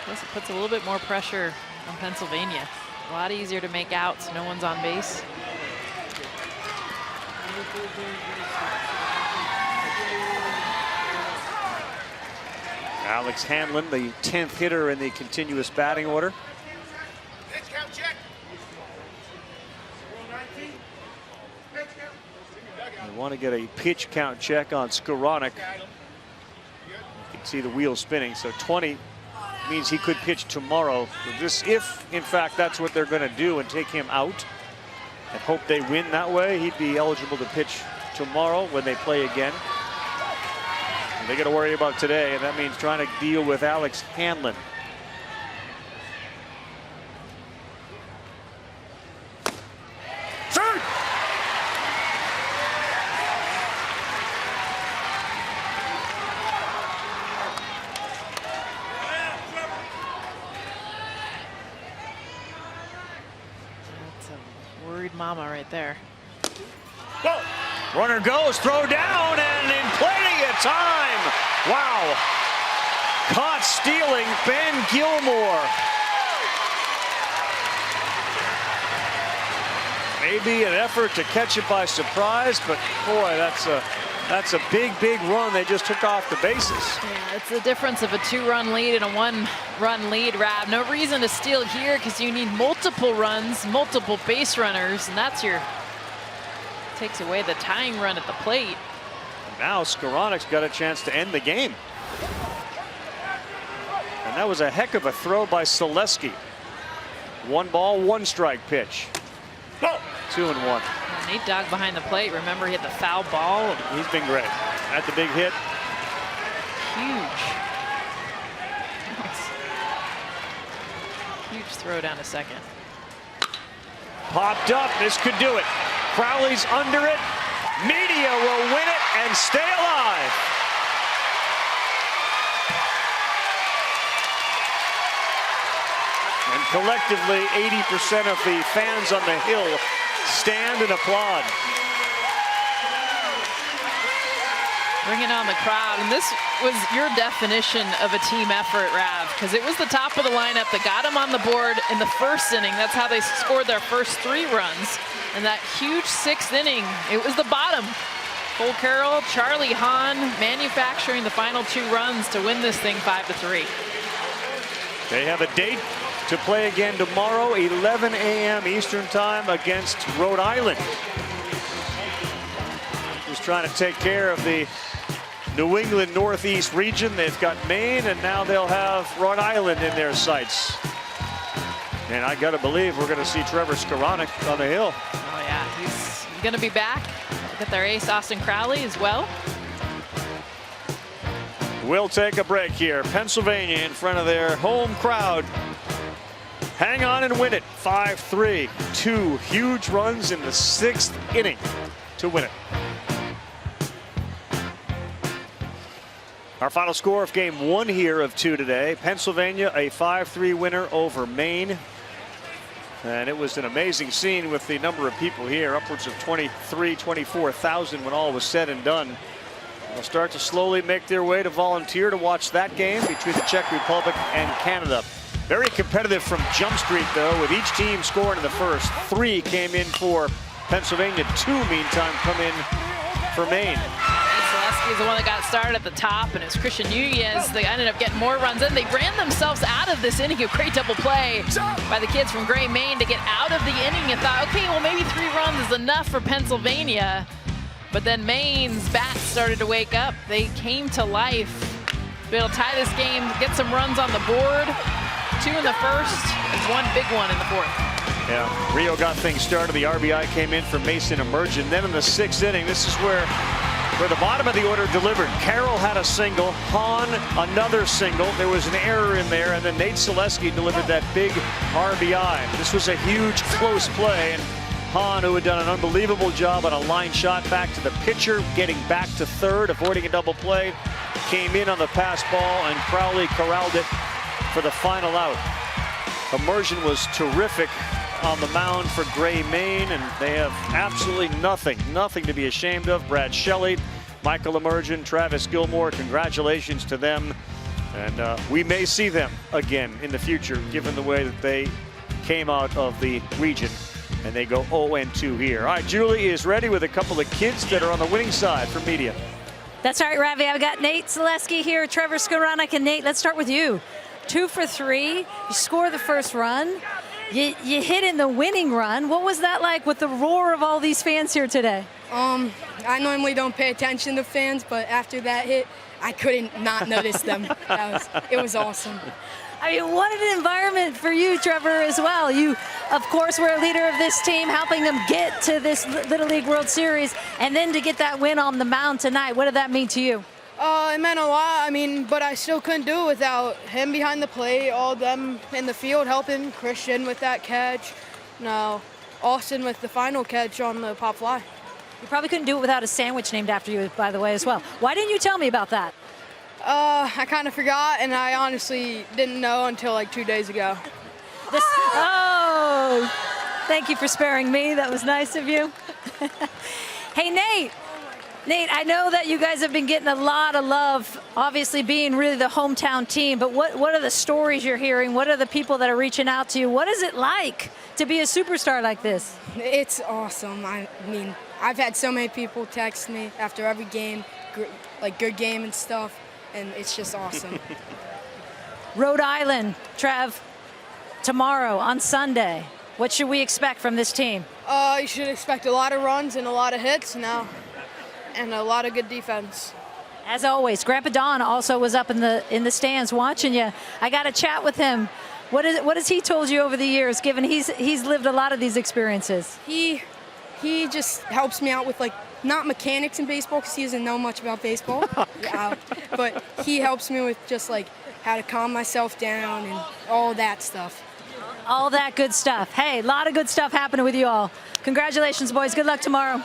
It puts a little bit more pressure on Pennsylvania. A lot easier to make outs. No one's on base. Alex Hanlon, the 10th hitter in the continuous batting order. We want to get a pitch count check on Skowronek. You can see the wheel spinning, so 20 means he could pitch tomorrow. This, if in fact that's what they're going to do and take him out and hope they win that way, he'd be eligible to pitch tomorrow when they play again. And they got to worry about today, and that means trying to deal with Alex Hanlon. Mama right there. Go. Runner goes, throw down, and in plenty of time. Wow. Caught stealing Ben Gilmore. Maybe an effort to catch it by surprise, but boy, that's a big run they just took off the bases. Yeah, it's the difference of a 2-run lead and a 1-run lead, Rab. No reason to steal here because you need multiple runs, multiple base runners, and that's takes away the tying run at the plate. Now Skowronek's got a chance to end the game. And that was a heck of a throw by Celeski. 1 ball, 1 strike pitch. 2-1. Nate Dogg behind the plate. Remember, he had the foul ball. He's been great. At the big hit. Huge. Nice. Huge throw down to second. Popped up. This could do it. Crowley's under it. Media will win it and stay alive. And collectively, 80% of the fans on the hill stand and applaud. Bringing on the crowd, and this was your definition of a team effort, Rav, because it was the top of the lineup that got them on the board in the first inning. That's how they scored their first 3 runs. And that huge 6th inning, it was the bottom. Cole Carroll, Charlie Hahn manufacturing the final 2 runs to win this thing 5-3. They have a date to play again tomorrow, 11 a.m. Eastern time against Rhode Island. Just trying to take care of the New England Northeast region. They've got Maine, and now they'll have Rhode Island in their sights. And I gotta believe we're gonna see Trevor Skowronek on the hill. Oh yeah, he's gonna be back. Look at their ace, Austin Crowley, as well. We'll take a break here. Pennsylvania in front of their home crowd. Hang on and win it. 5-3. 2 huge runs in the 6th inning to win it. Our final score of game 1 here of 2 today. Pennsylvania, a 5-3 winner over Maine. And it was an amazing scene with the number of people here, upwards of 24,000 when all was said and done. They'll start to slowly make their way to volunteer to watch that game between the Czech Republic and Canada. Very competitive from Jump Street, though, with each team scoring in the first. 3 came in for Pennsylvania. 2, meantime, come in for Maine. Celeski is the one that got started at the top, and it's Christian Nunez. They ended up getting more runs in. They ran themselves out of this inning. A great double play by the kids from Gray, Maine to get out of the inning and thought, okay, well, maybe 3 runs is enough for Pennsylvania. But then Maine's bats started to wake up. They came to life. Be able to tie this game, get some runs on the board. 2 in the first, and 1 big one in the 4th. Yeah, Rio got things started. The RBI came in for Mason Emergent. Then in the 6th inning, this is where the bottom of the order delivered. Carroll had a single, Hahn another single. There was an error in there, and then Nate Celeski delivered that big RBI. This was a huge close play, and Hahn, who had done an unbelievable job on a line shot back to the pitcher, getting back to third, avoiding a double play, came in on the pass ball, and Crowley corralled it for the final out. Immersion was terrific on the mound for Gray, Maine, and they have absolutely nothing to be ashamed of. Brad Shelley, Michael Immersion, Travis Gilmore, congratulations to them. And we may see them again in the future, given the way that they came out of the region and they go 0-2 here. All right, Julie is ready with a couple of kids that are on the winning side for media. That's right, Ravi. I've got Nate Celeski here, Trevor Skoranek, and Nate, let's start with you. 2 for 3. You score the first run. You hit in the winning run. What was that like with the roar of all these fans here today? I normally don't pay attention to fans, but after that hit, I couldn't not notice them. It was awesome. I mean, what an environment for you, Trevor, as well. You, of course, were a leader of this team, helping them get to this Little League World Series, and then to get that win on the mound tonight. What did that mean to you? It meant a lot. I mean, but I still couldn't do it without him behind the plate, all of them in the field helping, Christian with that catch, Austin with the final catch on the pop fly. You probably couldn't do it without a sandwich named after you, by the way, as well. Why didn't you tell me about that? I kind of forgot, and I honestly didn't know until like 2 days ago. Oh, thank you for sparing me. That was nice of you. Hey, Nate. Nate, I know that you guys have been getting a lot of love, obviously being really the hometown team, but what are the stories you're hearing? What are the people that are reaching out to you? What is it like to be a superstar like this? It's awesome. I mean, I've had so many people text me after every game, like good game and stuff, and it's just awesome. Rhode Island, Trev, tomorrow on Sunday. What should we expect from this team? You should expect a lot of runs and a lot of hits now. And a lot of good defense. As always, Grandpa Don also was up in the stands watching you. I got to chat with him. What has he told you over the years, given he's lived a lot of these experiences? He just helps me out with, like, not mechanics in baseball because he doesn't know much about baseball. But he helps me with just, like, how to calm myself down and all that stuff. All that good stuff. Hey, a lot of good stuff happening with you all. Congratulations, boys. Good luck tomorrow.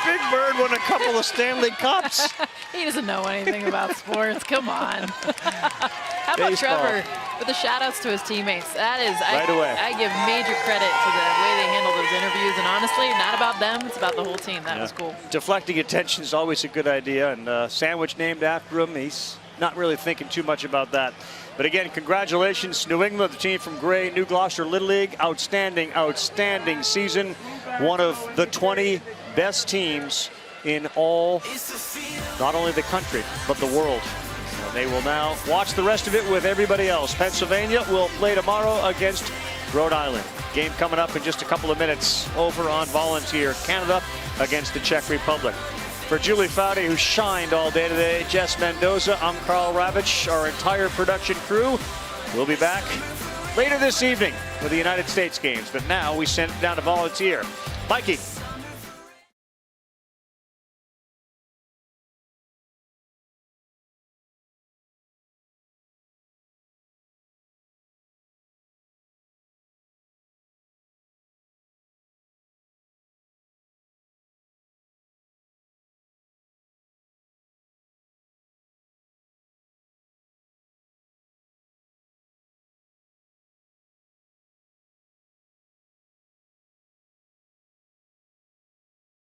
Big Bird won a couple of Stanley Cups. He doesn't know anything about sports. Come on. How about Baseball. Trevor with the shout-outs to his teammates? That is, Right away. I give major credit to the way they handle those interviews. And honestly, not about them. It's about the whole team. That was cool. Deflecting attention is always a good idea. And sandwich named after him, he's not really thinking too much about that. But again, congratulations, New England, the team from Gray, New Gloucester Little League. Outstanding, outstanding season. One of the 20 best teams in all, not only the country, but the world. And they will now watch the rest of it with everybody else. Pennsylvania will play tomorrow against Rhode Island. Game coming up in just a couple of minutes over on Volunteer. Canada against the Czech Republic. For Julie Foudy, who shined all day today, Jess Mendoza, I'm Carl Ravitch, our entire production crew. We'll be back later this evening with the United States games. But now we send it down to Volunteer. Mikey.